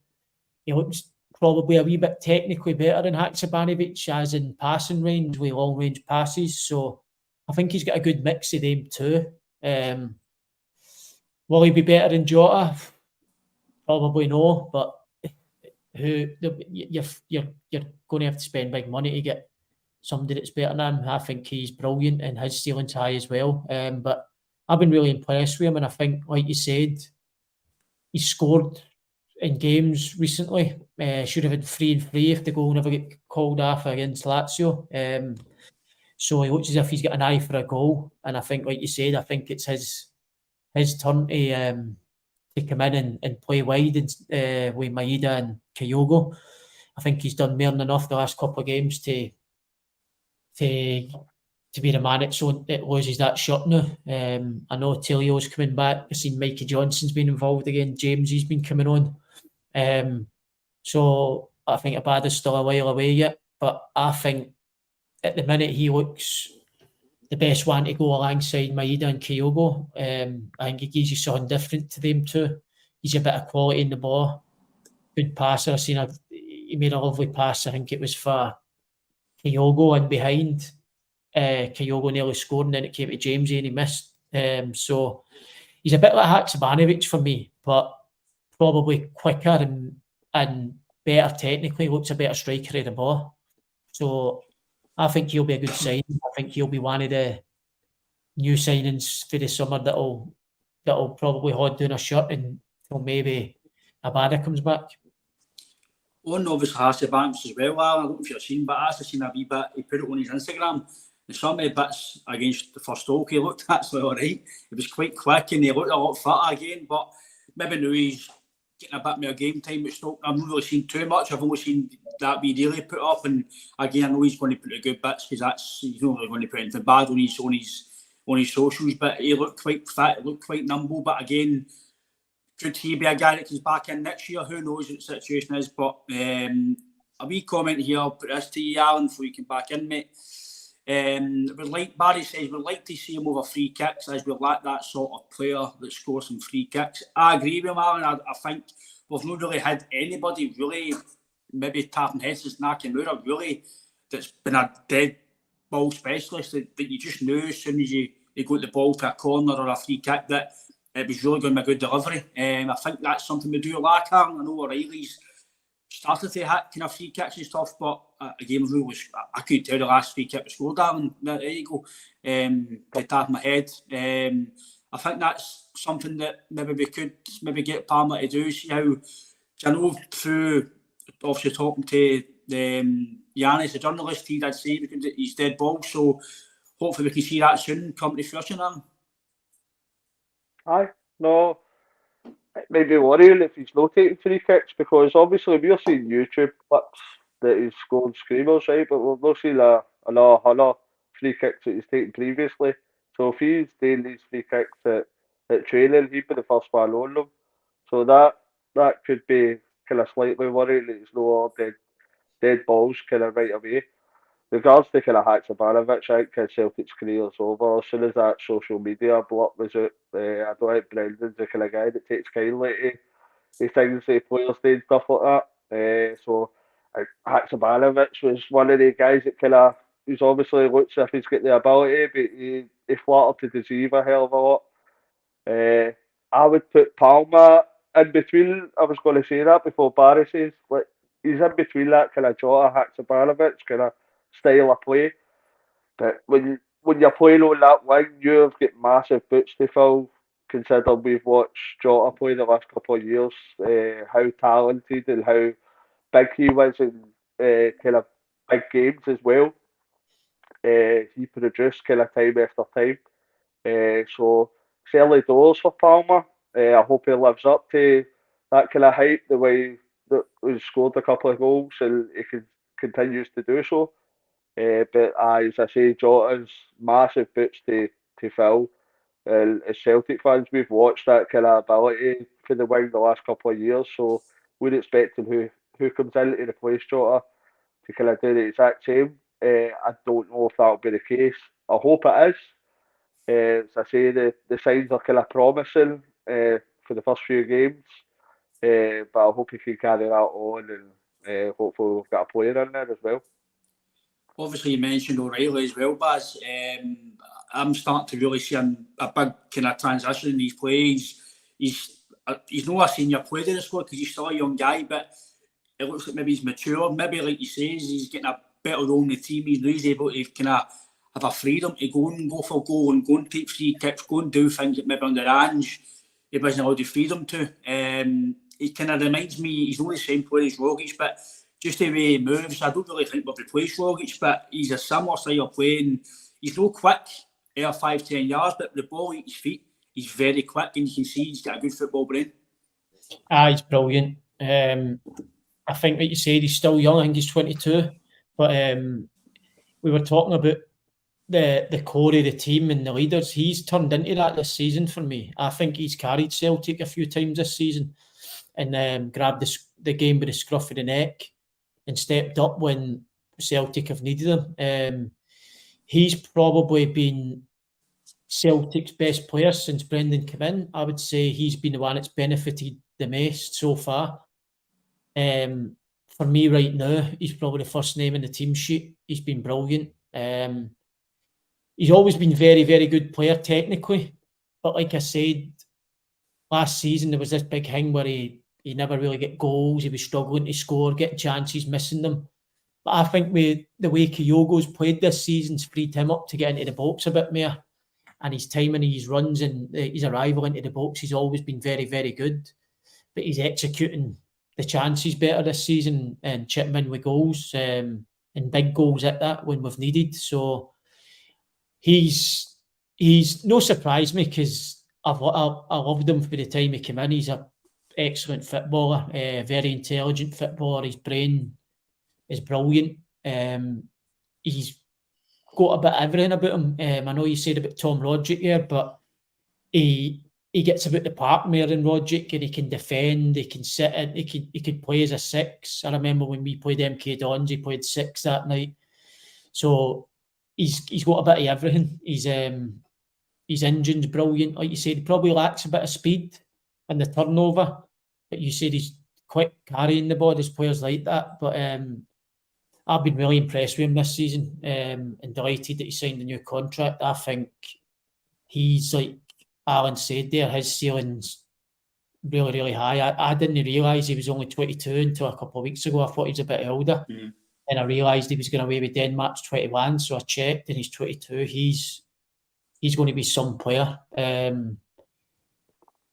He looks probably a wee bit technically better than Haksabanovic, as in passing range with long range passes. So I think he's got a good mix of them too. Will he be better than Jota? Probably no, but you're going to have to spend big money to get somebody that's better than him. I think he's brilliant and his ceiling's high as well. But I've been really impressed with him, and I think, like you said, he's scored in games recently. Should have had 3 and 3 if the goal never get called off against Lazio. So he looks as if he's got an eye for a goal, and I think, like you said, I think it's his turn to come in and play wide with Maeda and Kyogo. I think he's done more than enough the last couple of games to be the man that loses that shot now. I know Tilio's coming back. I've seen Mikey Johnson's been involved again. James, he's been coming on. So I think Abada's still a while away yet, but I think at the minute he looks the best one to go alongside Maeda and Kyogo. I think he gives you something different to them two. He's a bit of quality in the ball. Good passer. He made a lovely pass. I think it was for Kyogo and behind. Kyogo nearly scored and then it came to Jamesy and he missed. So he's a bit like Haksabanovic for me, but probably quicker and better technically, looks a better striker of the ball. So I think he'll be a good signing. I think he'll be one of the new signings for the summer that'll probably hold down a shirt until maybe Abada comes back. On obviously Hatate Banks as well, Alan. I don't know if you've seen, but I actually seen a wee bit. He put it on his Instagram. And some of the bits against the first Stoke, he looked actually all right. It was quite quick and he looked a lot fitter again. But maybe now he's getting a bit more game time with Stoke. I've not really seen too much. I've only seen that wee daily put up. And again, I know he's going to put the good bits because he's not really going to put anything bad on his socials. But he looked quite fit, he looked quite nimble. But again, could he be a guy that comes back in next year? Who knows what the situation is? But a wee comment here, I'll put this to you, Alan, before you come back in, mate. Barry says, we'd like to see him over free kicks, as we lack that sort of player that scores some free kicks. I agree with him, Alan. I think we've not really had anybody really, maybe tapping heads since Nakamura, really, that's been a dead ball specialist that you just knew as soon as you got the ball to a corner or a free kick that it was really going to be a good delivery. I think that's something we do lack, Alan. I know O'Reilly's started to hit kind of free kicks and stuff, but again, really, I couldn't tell the last free kick we scored, Alan. There you go. The top of my head. I think that's something that maybe we could get Palma to do. See how, I know through obviously talking to Yannis, the journalist, he did say because he's dead ball, so hopefully we can see that soon come to fruition, Alan. Aye, no, it may be worrying if he's not taking free kicks because obviously we're seeing YouTube clips that he's scored screamers, right? But we've not seen another 100 free kicks that he's taken previously. So if he's doing these free kicks at training, he'd be the first one on them. So that could be kind of slightly worrying that he's no dead balls kind of right away. Regards to kind of Haksabanovic, I think Celtic's career is over. As soon as that social media blip was out, I don't think Brendan's the kind of guy that takes kindly to things that players do and stuff like that. So Haksabanovic was one of the guys that kind of, he's obviously looks as if he's got the ability, but he flattered to deceive a hell of a lot. I would put Palma in between. I was going to say that before Barry says, like, he's in between that kind of Jota Haksabanovic kind of style of play. But when you're playing on that wing, you've got massive boots to fill, considering we've watched Jota play the last couple of years, how talented and how big he was in kind of big games as well. He produced kind of time after time. So it's early doors for Palma. I hope he lives up to that kind of hype, the way that he scored a couple of goals and he continues to do so. But as I say, Jota's massive boots to fill. As Celtic fans, we've watched that kind of ability for the wing the last couple of years, so we're expecting who comes in to replace Jota to kind of do the exact same. I don't know if that'll be the case. I hope it is. As I say, the signs are kind of promising for the first few games, but I hope he can carry that on and hopefully we've got a player in there as well. Obviously, you mentioned O'Reilly as well, Baz. I'm starting to really see a big kind of transition in his play. He's not a senior player in the squad because he's still a young guy, but it looks like maybe he's mature. Maybe, like he says, he's getting a better role in the team. He's able to kind of have a freedom to go for goal and go and take free kicks, go and do things that maybe on the range he wasn't allowed the freedom to. He kind of reminds me, he's not the same player as Rogic, but just the way he moves, I don't really think we've replaced Rogic, but he's a similar style of play. He's no quick, 5-10 yards, but the ball at his feet, he's very quick, and you can see he's got a good football brain. He's brilliant. I think, like you said, he's still young. I think he's 22. But we were talking about the core of the team and the leaders. He's turned into that this season for me. I think he's carried Celtic a few times this season and grabbed the game with the scruff of the neck and stepped up when Celtic have needed him. He's probably been Celtic's best player since Brendan came in. I would say he's been the one that's benefited the most so far. For me right now, he's probably the first name in the team sheet. He's been brilliant. He's always been very, very good player technically. But like I said, last season there was this big thing where he never really get goals. He was struggling to score, getting chances, missing them. But I think with the way Kyogo's played this season's freed him up to get into the box a bit more. And his timing, his runs and his arrival into the box, he's always been very, very good. But he's executing the chances better this season and chipping in with goals and big goals at that when we've needed. So he's no surprise me because I loved him for the time he came in. He's an excellent footballer, very intelligent footballer. His brain is brilliant. He's got a bit of everything about him. I know you said about Tom Roderick here, but he gets about the park more than Roderick, and he can defend, he can sit in, he could play as a 6. I remember when we played MK Dons, he played 6 that night. So he's got a bit of everything. His engine's brilliant. Like you said, he probably lacks a bit of speed and the turnover. But you said he's quick carrying the ball. There's players like that. But I've been really impressed with him this season and delighted that he signed a new contract. I think he's, like Alan said there, his ceiling's really, really high. I didn't realise he was only 22 until a couple of weeks ago. I thought he was a bit older. Mm-hmm. And I realised he was going away with Denmark's 21, so I checked and he's 22. He's going to be some player.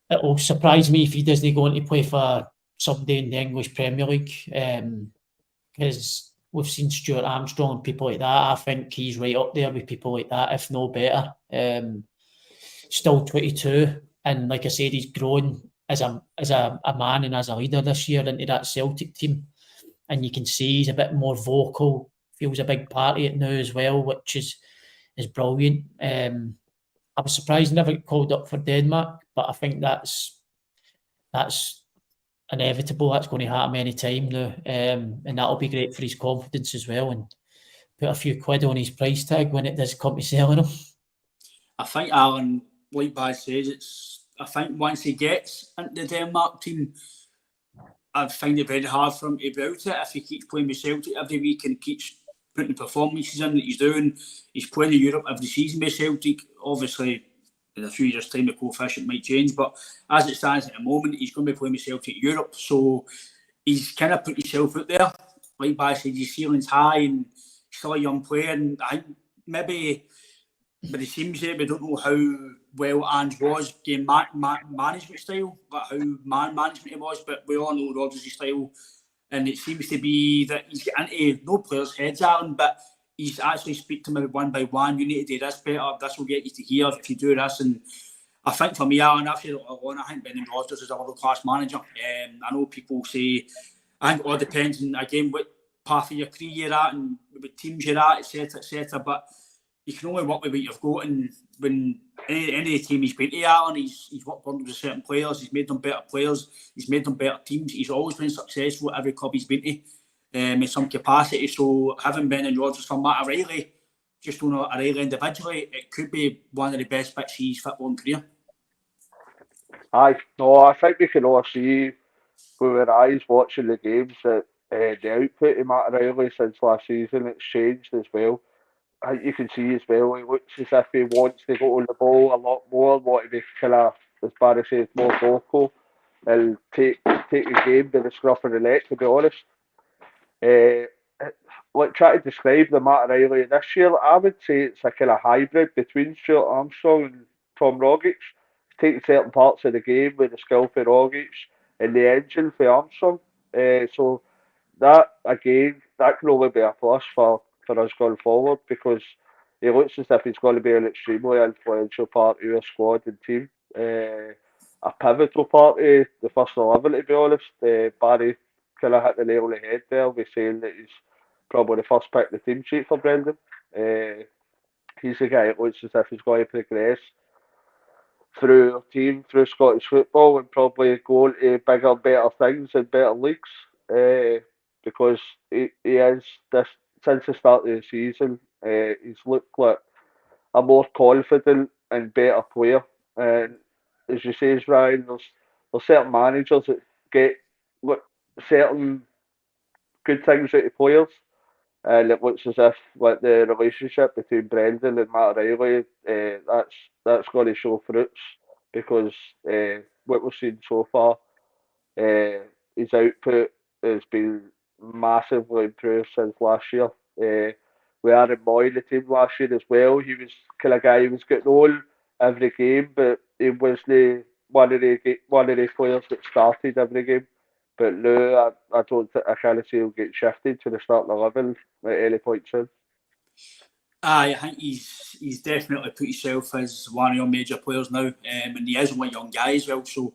It'll surprise me if he doesn't go on to play for somebody in the English Premier League because we've seen Stuart Armstrong and people like that. I think he's right up there with people like that, if no better. Still 22, and like I said, he's grown as a man and as a leader this year into that Celtic team. And you can see he's a bit more vocal, feels a big part of it now as well, which is brilliant. I was surprised he never got called up for Denmark, but I think that's inevitable. That's going to happen any time now, and that'll be great for his confidence as well, and put a few quid on his price tag when it does come to selling him. I think Alan, like Baz says, I think once he gets into the Denmark team, I find it very hard for him to be out it if he keeps playing with Celtic every week and keeps putting the performances in that he's doing. He's playing in Europe every season with Celtic. Obviously, in a few years' time, the coefficient might change, but as it stands at the moment, he's going to be playing with Celtic Europe. So he's kind of put himself out there. Like Baz said, his ceiling's high and he's still a young player. And I think maybe, but it seems that we don't know how well Ange was game management style, but how man management he was, but we all know Rodgers' style, and it seems to be that he's getting into no players' heads at him, but he's actually speaking to them one by one. You need to do this better, this will get you to here if you do this. And I think for me, Alan, I've said it on, I think Bannan Rodgers is a world-class manager. I know people say, I think it all depends on, again, what path of your career you're at and what teams you're at, etc. But you can only work with what you've got, and when any team he's been to, Alan, he's worked with certain players, he's made them better players, he's made them better teams. He's always been successful at every club he's been to in some capacity. So having Bannan Rodgers for Matt O'Reilly, just on O'Reilly individually, it could be one of the best bits of his footballing career. I think we can all see with our eyes watching the games that the output of Matt O'Reilly since last season, it's changed as well. I think you can see as well, he looks as if he wants to go on the ball a lot more, want to be kind of, as Barry says, more vocal and take the game to the scruff of the neck, to be honest. Like try to describe the Matt O'Reilly this year, I would say it's a kind of hybrid between Stuart Armstrong and Tom Rogic. Taking certain parts of the game with the skill for Rogic and the engine for Armstrong. So that, again, that can only be a plus for us going forward, because he looks as if he's going to be an extremely influential part of your squad and team. A pivotal part of the first 11, to be honest. Barry kind of hit the nail on the head there by saying that he's probably the first pick in the team sheet for Brendan. He's the guy that looks as if he's going to progress through our team, through Scottish football, and probably go on to bigger, better things and better leagues. Because he is this since the start of the season, he's looked like a more confident and better player. And as you say, Ryan, there's certain managers that get look certain good things out of players. And it looks as if like the relationship between Brendan and Matt Riley, that's going to show fruits because what we've seen so far, his output has been massively improved since last year. We had Moy in the team last year as well. He was kind of guy who was getting on every game, but he wasn't one of the players that started every game. But no, I don't think I can't see him get shifted to the starting 11 at any point soon. I think he's definitely put himself as one of your major players now, and he is only a young guy as well. So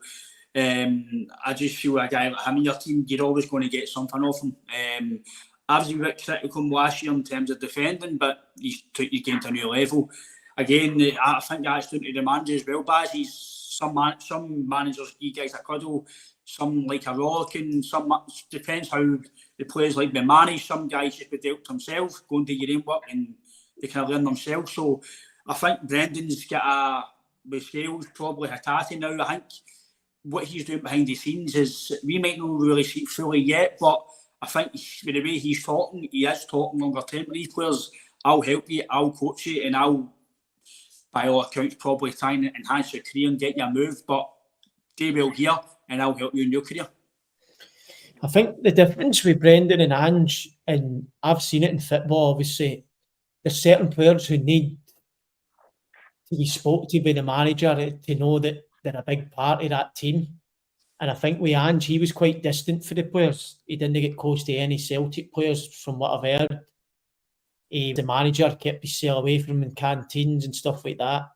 I just feel a guy like him in your team, you're always going to get something off him. I was a bit critical last year in terms of defending, but he's took his game to a new level. Again, I think that's down to the manager as well, Baz. Some managers give guys a cuddle, some like a rollicking, some depends how the players like being managed. Some guys just be dealt to himself, go and do your own work and they can learn themselves. So I think Brendan's got with scales, probably Hatate now. I think what he's doing behind the scenes is, we might not really see it fully yet, but I think with the way he is talking longer term to these players. I'll help you, I'll coach you, and I'll, by all accounts, probably try and enhance your career and get you a move, but do well here and I'll help you in your career. I think the difference with Brendan and Ange, and I've seen it in football, obviously, there's certain players who need to be spoke to by the manager to know that they're a big part of that team. And I think with Ange, he was quite distant for the players. He didn't get close to any Celtic players from what I've heard. The manager kept himself away from him in canteens and stuff like that.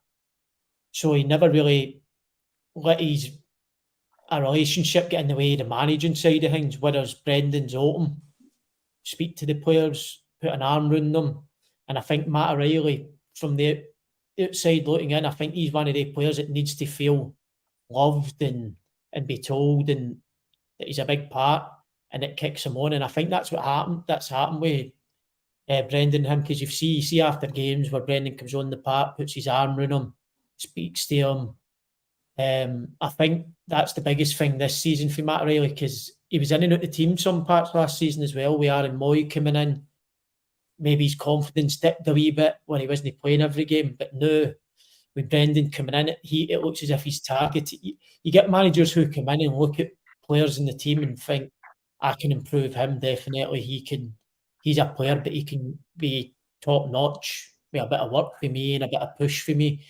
So he never really let a relationship get in the way of the managing side of things, whereas Brendan's open, speak to the players, put an arm around them. And I think Matt O'Reilly, from the outside looking in, I think he's one of the players that needs to feel loved and be told and that he's a big part, and it kicks him on. And I think that's what happened. That's happened with Brendan and him, because you see after games where Brendan comes on the park, puts his arm around him, speaks to him. I think that's the biggest thing this season for Matt O'Reilly, because he was in and out the team some parts last season as well. We Aaron Moy coming in, maybe his confidence dipped a wee bit when he wasn't playing every game. But now, with Brendan coming in, it looks as if he's targeted. You get managers who come in and look at players in the team and think, I can improve him, definitely. He's a player, but he can be top notch with a bit of work for me and a bit of push for me.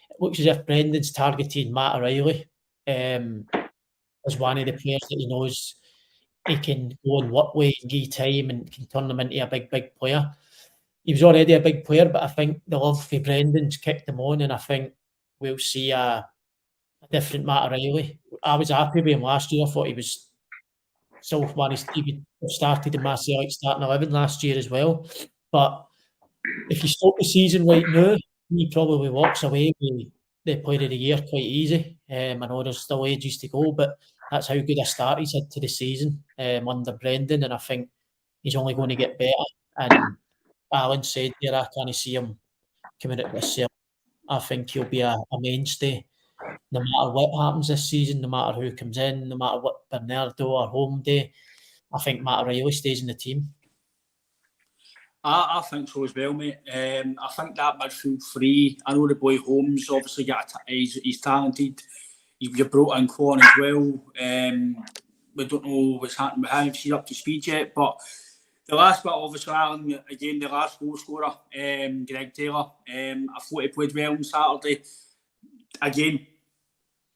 It looks as if Brendan's targeted Matt O'Reilly as one of the players that he knows he can go and work with and give time and can turn them into a big player. He was already a big player, but I think the love for Brendan's kicked him on, and I think we'll see a different Matt O'Reilly. I was happy with him last year. I thought he was still one of Stevie started in my Celtic starting 11 last year as well. But if you stop the season right now, he probably walks away with the Player of the Year quite easy. I know there's still ages to go, but that's how good a start he's had to the season under Brendan, and I think he's only going to get better. And Alan said there, I can't see him coming out this year. I think he'll be a mainstay no matter what happens this season, no matter who comes in, no matter what Bernardo or home day. I think Matt O'Reilly stays in the team. I think so as well, mate. I think that midfield three, I know the boy Holmes obviously he's talented. You've brought in Quan as well. We don't know what's happening with him, if he's up to speed yet. But the last bit, obviously, Alan, again, the last goal scorer, Greg Taylor. I thought he played well on Saturday. Again,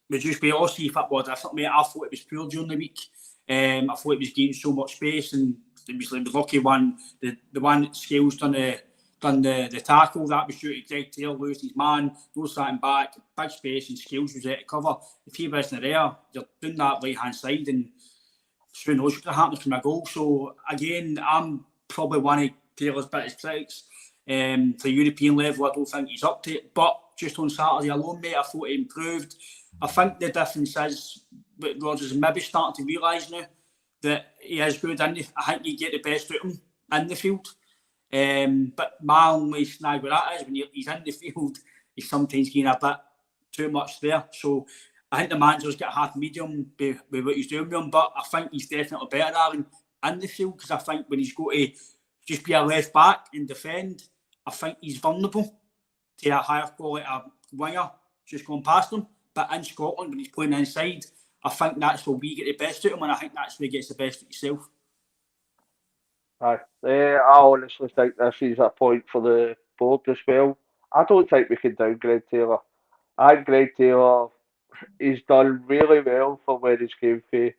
we just be all see football differently. I thought it was poor during the week. I thought it was getting so much space, and it was the lucky one. The one that Scales done the tackle, that was due to Greg Taylor losing his man, goes starting back, big space, and Scales was out to cover. If he wasn't there, you're doing that right hand side, and who knows what could happen from a goal. So again, I'm probably one of Taylor's biggest critics. For European level, I don't think he's up to it. But just on Saturday alone, mate, I thought he improved. I think the difference is what Rodgers is maybe starting to realise now, that he is good. I think you get the best out of him in the field. But my only snag with that is when he's in the field, he's sometimes getting a bit too much there. So I think the manager's got a half medium with what he's doing with him, but I think he's definitely better than in the field, because I think when he's got to just be a left back and defend, I think he's vulnerable to a higher quality winger just going past him. But in Scotland, when he's playing inside, I think that's where we get the best out of him, and I think that's where he gets the best of himself. Aye. I honestly think this is a point for the board as well. I don't think we can downgrade Taylor. I think Greg Taylor, he's done really well for where he's came from.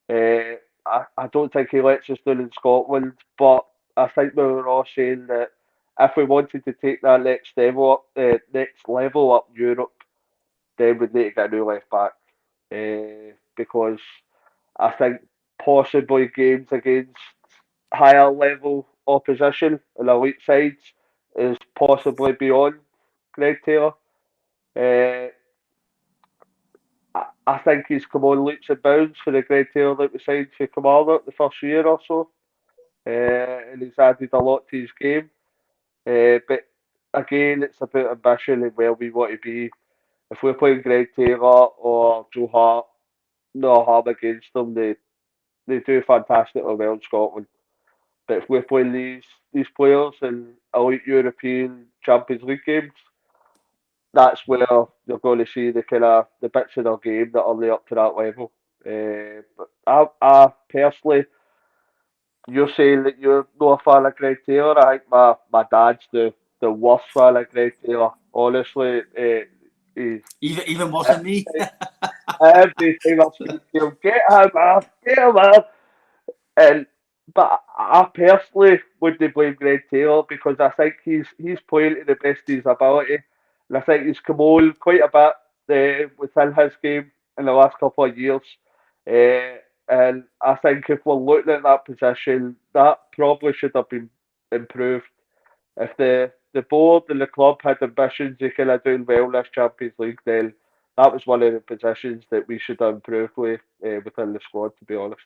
I don't think he lets us down in Scotland, but I think we were all saying that if we wanted to take that next level up Europe, then we'd need to get a new left back. Because I think possibly games against higher level opposition and elite sides is possibly beyond Greg Taylor. I think he's come on leaps and bounds for the Greg Taylor that we signed for Kamala the first year or so. And he's added a lot to his game. But again, it's about ambition and where we want to be. If we're playing Greg Taylor or Joe Hart, no harm against them. They do fantastically well in Scotland. But if we're playing these players in elite European Champions League games, that's where you're going to see the bits of their game that are up to that level. But I personally, you're saying that you're not a fan of Greg Taylor. I think my dad's the worst fan of Greg Taylor. Honestly, he's Even worse than me. every time I speak to him, get him out. But I personally wouldn't blame Greg Taylor, because I think he's playing to the best of his ability. And I think he's come on quite a bit within his game in the last couple of years. And I think if we're looking at that position, that probably should have been improved. If the board and the club had ambitions of kind of doing well this Champions League, then that was one of the positions that we should have improved with within the squad, to be honest.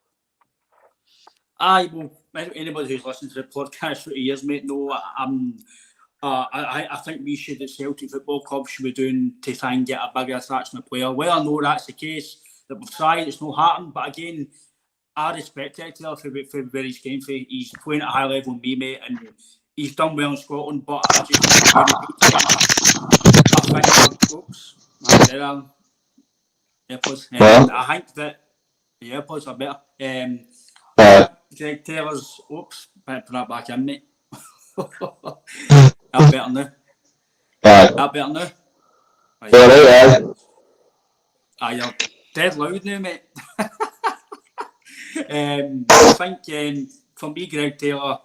Well, anybody who's listened to the podcast for years, mate, know I think we should, at Celtic Football Club, should be doing to try and get a bigger attraction of player. Well, I know that's the case, that we've tried, it's not happened, but again, I respect it for where he's came from. He's playing at a high level with me, mate, and he's done well in Scotland, but I just I think that the AirPods are better. Greg Taylor's put that back in, mate. That better now. That better now. You're dead loud now, mate. I think for me, Greg Taylor,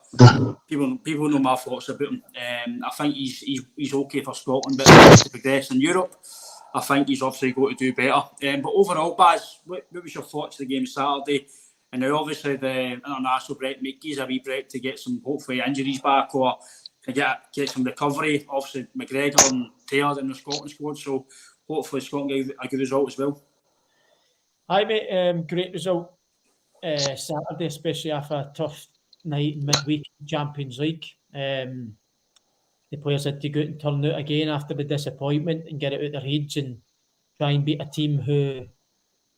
people know my thoughts about him. I think he's okay for Scotland, but to progress in Europe, I think he's obviously going to do better. But overall, Baz, what was your thoughts of the game Saturday? And now obviously the international break gives a wee break to get some, hopefully, injuries back, or to get some recovery. Obviously, McGregor and Taylor in the Scotland squad, so hopefully Scotland get a good result as well. Hi, mate. Great result Saturday, especially after a tough night in midweek Champions League. The players had to go out and turn out again after the disappointment and get it out their heads and try and beat a team who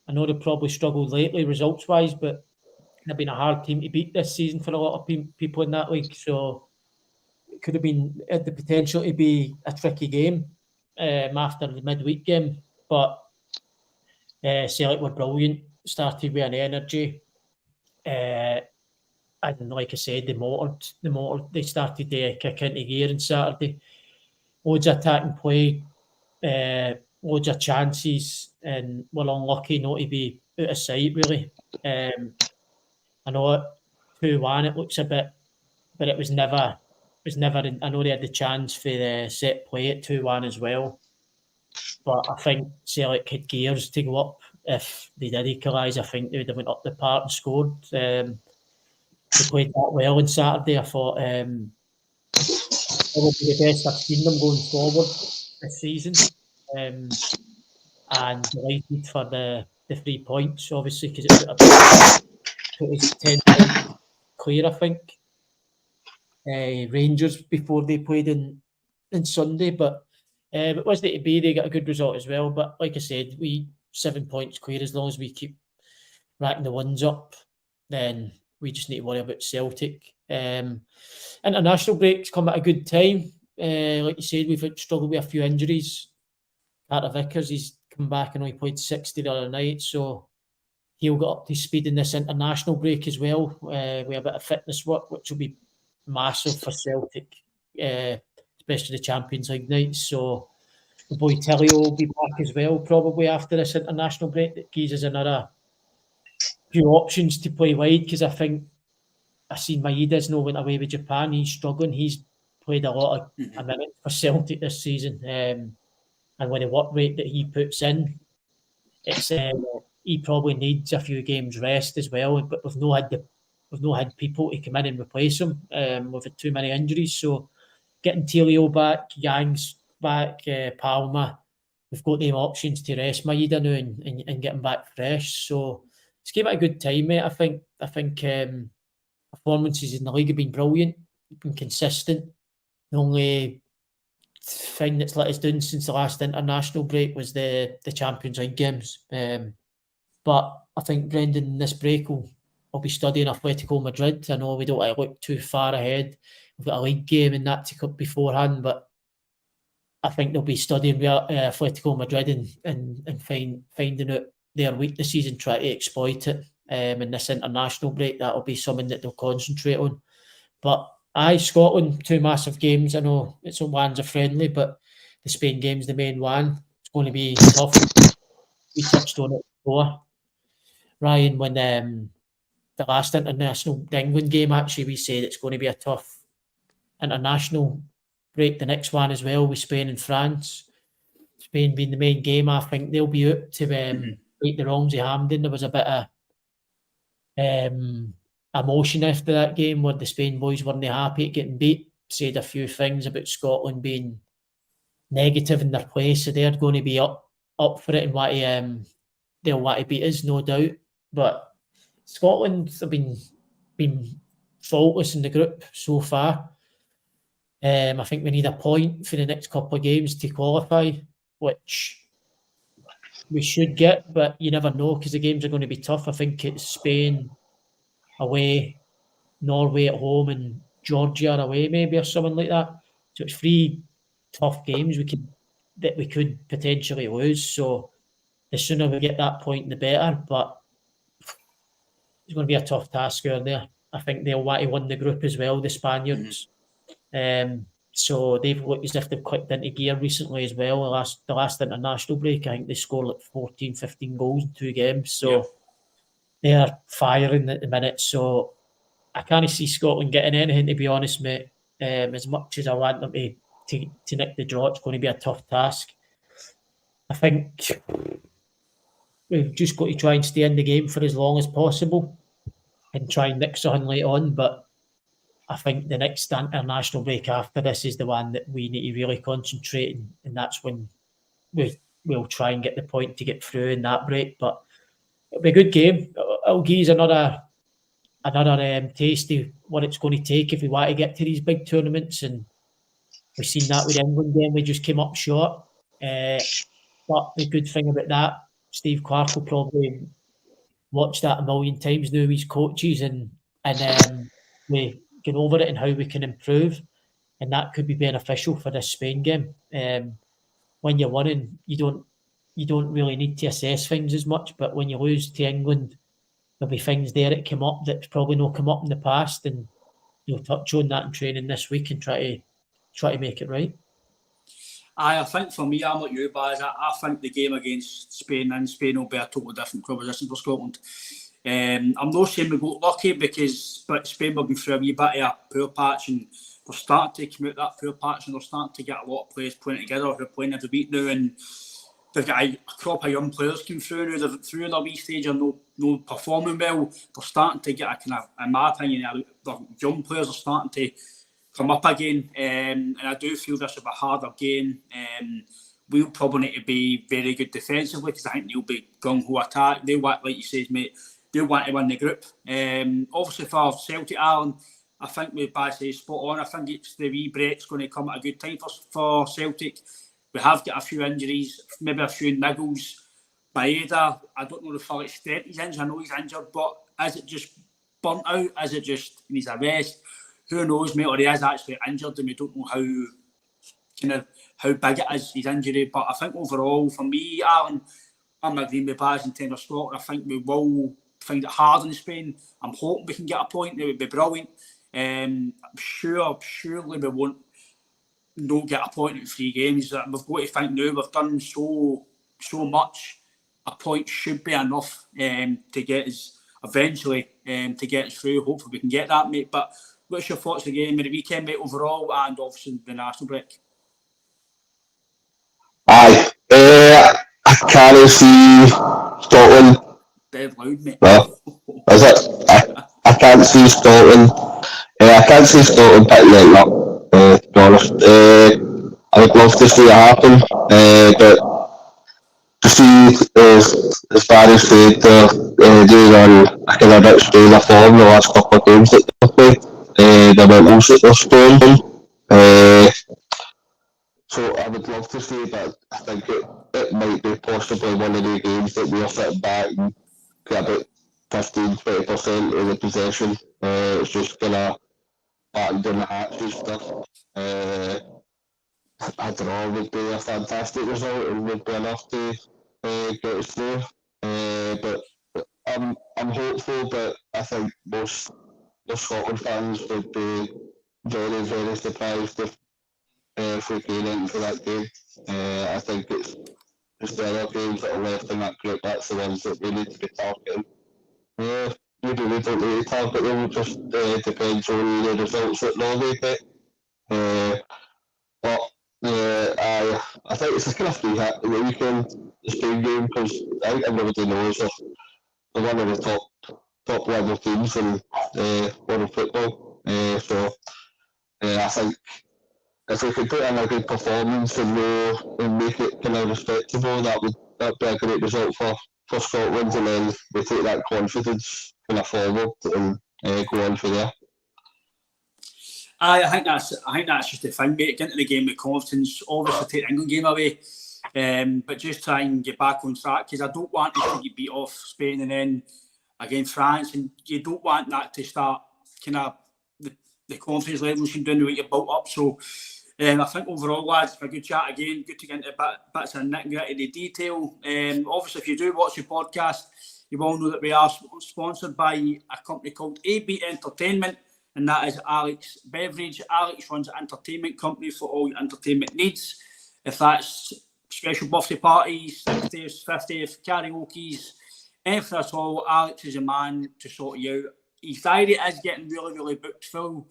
I know they probably struggled lately results-wise, but they've been a hard team to beat this season for a lot of people in that league. So it could have been had the potential to be a tricky game after the midweek game. But Celtic were brilliant, started with an energy. And like I said, they started to kick into gear on Saturday. Loads of attacking play, loads of chances, and we're unlucky not to be out of sight, really. I know at 2-1 it looks a bit, but it was never. I know they had the chance for the set play at 2-1 as well, but I think Celtic had gears to go up. If they did equalise, I think they would have went up the park and scored. They played that well on Saturday. I thought probably the best I've seen them going forward this season. And delighted for the 3 points, obviously, because it was 10 points clear, I think. Rangers before they played in Sunday, but it wasn't to be. They got a good result as well. But like I said, we 7 points clear. As long as we keep racking the wins up, then we just need to worry about Celtic. International breaks come at a good time. Like you said, we've struggled with a few injuries. Carter Vickers, he's come back and only played 60 the other night, so he'll get up to speed in this international break as well. We have a bit of fitness work, which will be massive for Celtic, especially the Champions League nights. So the boy Tillie will be back as well, probably after this international break. That gives us another few options to play wide, because I think I seen Maeda's now went away with Japan. He's struggling. He's played a lot of minutes for Celtic this season, and with the work rate that he puts in, it's he probably needs a few games rest as well. But we've not had people to come in and replace him. We've had too many injuries, so getting Telio back, Yang's back, Palma, we've got them options to rest Maeda now and get him back fresh. So it's given it a good time, mate. I think performances in the league have been brilliant, been consistent. The only thing that's let us down since the last international break was the Champions League games. But I think Brendan, this break will be studying Atletico Madrid. I know we don't want to look too far ahead. We've got a league game and that to come beforehand, but I think they'll be studying Atletico Madrid and finding out their weaknesses and try to exploit it. In this international break, that'll be something that they'll concentrate on. But Scotland, 2 massive games. I know it's one's a friendly, but the Spain game's the main one. It's going to be tough. We touched on it before, Ryan, when the last international England game, actually, we said it's going to be a tough international break. The next one as well with Spain and France. Spain being the main game, I think they'll be out to right the wrongs of Hampden. There was a bit of emotion after that game where the Spain boys weren't happy at getting beat. Said a few things about Scotland being negative in their play, so they're going to be up for it and they'll want to beat us, no doubt. But Scotland have been faultless in the group so far. I think we need a point for the next couple of games to qualify, which we should get, but you never know because the games are going to be tough. I think it's Spain away, Norway at home, and Georgia away, maybe, or something like that. So it's 3 tough games we could potentially lose. So the sooner we get that point, the better. But it's going to be a tough task out there. I think they'll want to win the group as well, the Spaniards. So they've looked as if they've clicked into gear recently as well. The last international break, I think they scored like 14, 15 goals in 2 games. So they're firing at the minute. So I can't see Scotland getting anything, to be honest, mate. As much as I want them to nick the draw, it's going to be a tough task. I think we've just got to try and stay in the game for as long as possible and try and nick something late on. But I think the next international break after this is the one that we need to really concentrate on, and that's when we'll try and get the point to get through in that break. But it'll be a good game. It'll give us another taste of what it's going to take if we want to get to these big tournaments. And we've seen that with the England game. We just came up short. But the good thing about that, Steve Clark will probably watch that a million times now. His coaches and we get over it and how we can improve, and that could be beneficial for this Spain game. When you're winning, you don't really need to assess things as much, but when you lose to England, there'll be things there that come up that's probably not come up in the past, and you'll touch on that in training this week and try to make it right. I think for me, I'm like you, Baz. I think the game against Spain will be a totally different proposition for Scotland. I'm not saying we got lucky because Spain were going through a wee bit of a poor patch, and they're starting to come out that poor patch, and they're starting to get a lot of players playing together. They're playing every week now, and they've got a crop of young players coming through now. They're through their wee stage and no performing well. They're starting to get a kind of, in my opinion, the young players are starting to come up again, and I do feel this will be a harder game. We'll probably need to be very good defensively because I think they'll be gung-ho attack. They want, like you said, mate, they want to win the group. Obviously for Celtic, Alan, I think with Bassey spot on. I think it's the wee break's going to come at a good time for Celtic. We have got a few injuries, maybe a few niggles. Maeda, I don't know the full extent he's injured. I know he's injured, but is it just burnt out? Is it just he needs a rest? Who knows, mate? Or he is actually injured and we don't know how big it is, his injury. But I think overall, for me, Alan, I'm agreeing with Baz in terms of Scotland. I think we will find it hard in Spain. I'm hoping we can get a point. It would be brilliant. I'm surely we won't not get a point in 3 games. We've got to think now we've done so much. A point should be enough to get us eventually to get us through. Hopefully we can get that, mate. But what's your thoughts on the game of the weekend, mate, overall, and obviously the national break? Aye, I can't see Scotland. Dead loud, mate. Well, is it? I can't see Scotland. I can't see Scotland picking it up. To be honest, I would love to see it happen, but to see, as Barry said, they're on a kind of bit strain of form the last couple of games that they played. The mentals that they're scoring. So I would love to see, but I think it might be possibly one of the games that we're sitting back and get about 15-20% of the possession. It's just kind of batten down the hatches stuff. A draw would be a fantastic result and would be enough to get us through. But I'm hopeful, but I think most Scotland fans would be very, very surprised if we get into that game. I think it's just the other games that are left in that group, that's the ones that we need to be targeting. Maybe we don't really target them, it just depends on the results that Norway get. But I think it's a kind of free hit in the weekend, the Spain game, because I think everybody knows they're one of the top level teams in world football. So I think if we could put in a good performance and make it kind of respectable, that'd be a great result for Scotland, and then we take that confidence kind of forward and go on from there. I think that's just the thing, mate. Get into the game with confidence. Obviously, take the England game away, but just try and get back on track, because I don't want to get beat off Spain and then against France, and you don't want that to start kind of the confidence levels you down the way you built up. So I think overall, lads, for a good chat again. Good to get into bits of nitty-gritty the detail. Obviously, if you do watch the podcast, you will know that we are sponsored by a company called AB Entertainment, and that is Alex Beveridge. Alex runs an entertainment company for all your entertainment needs. If that's special birthday parties, 60th, 50th, karaoke's, anything at all, Alex is a man to sort you out. His diary is getting really, really booked full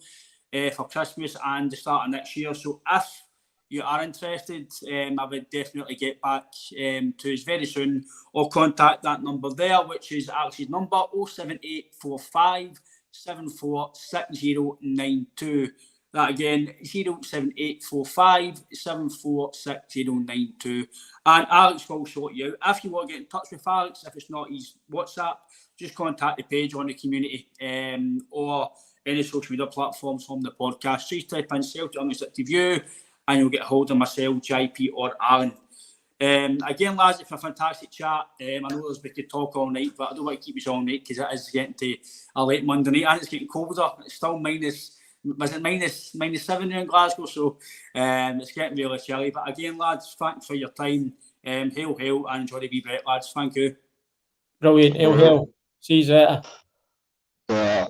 for Christmas and the start of next year. So if you are interested, I would definitely get back to us very soon, or contact that number there, which is Alex's number, 07845 746092. That again, 07845 746092. And Alex will sort you out. If you want to get in touch with Alex, if it's not his WhatsApp, just contact the page on the community or any social media platforms from the podcast. Just type in Celtic Unrestricted View and you'll get hold of myself, JP or Alan. Again, lads, it's a fantastic chat. I know we could talk all night, but I don't want to keep us all night because it is getting to a late Monday night and it's getting colder. It's still minus 7 here in Glasgow, so it's getting really chilly. But again, lads, thanks for your time. Hail, hail, and enjoy the wee break, lads. Thank you. Brilliant. Hail, hail. See you later. Yeah.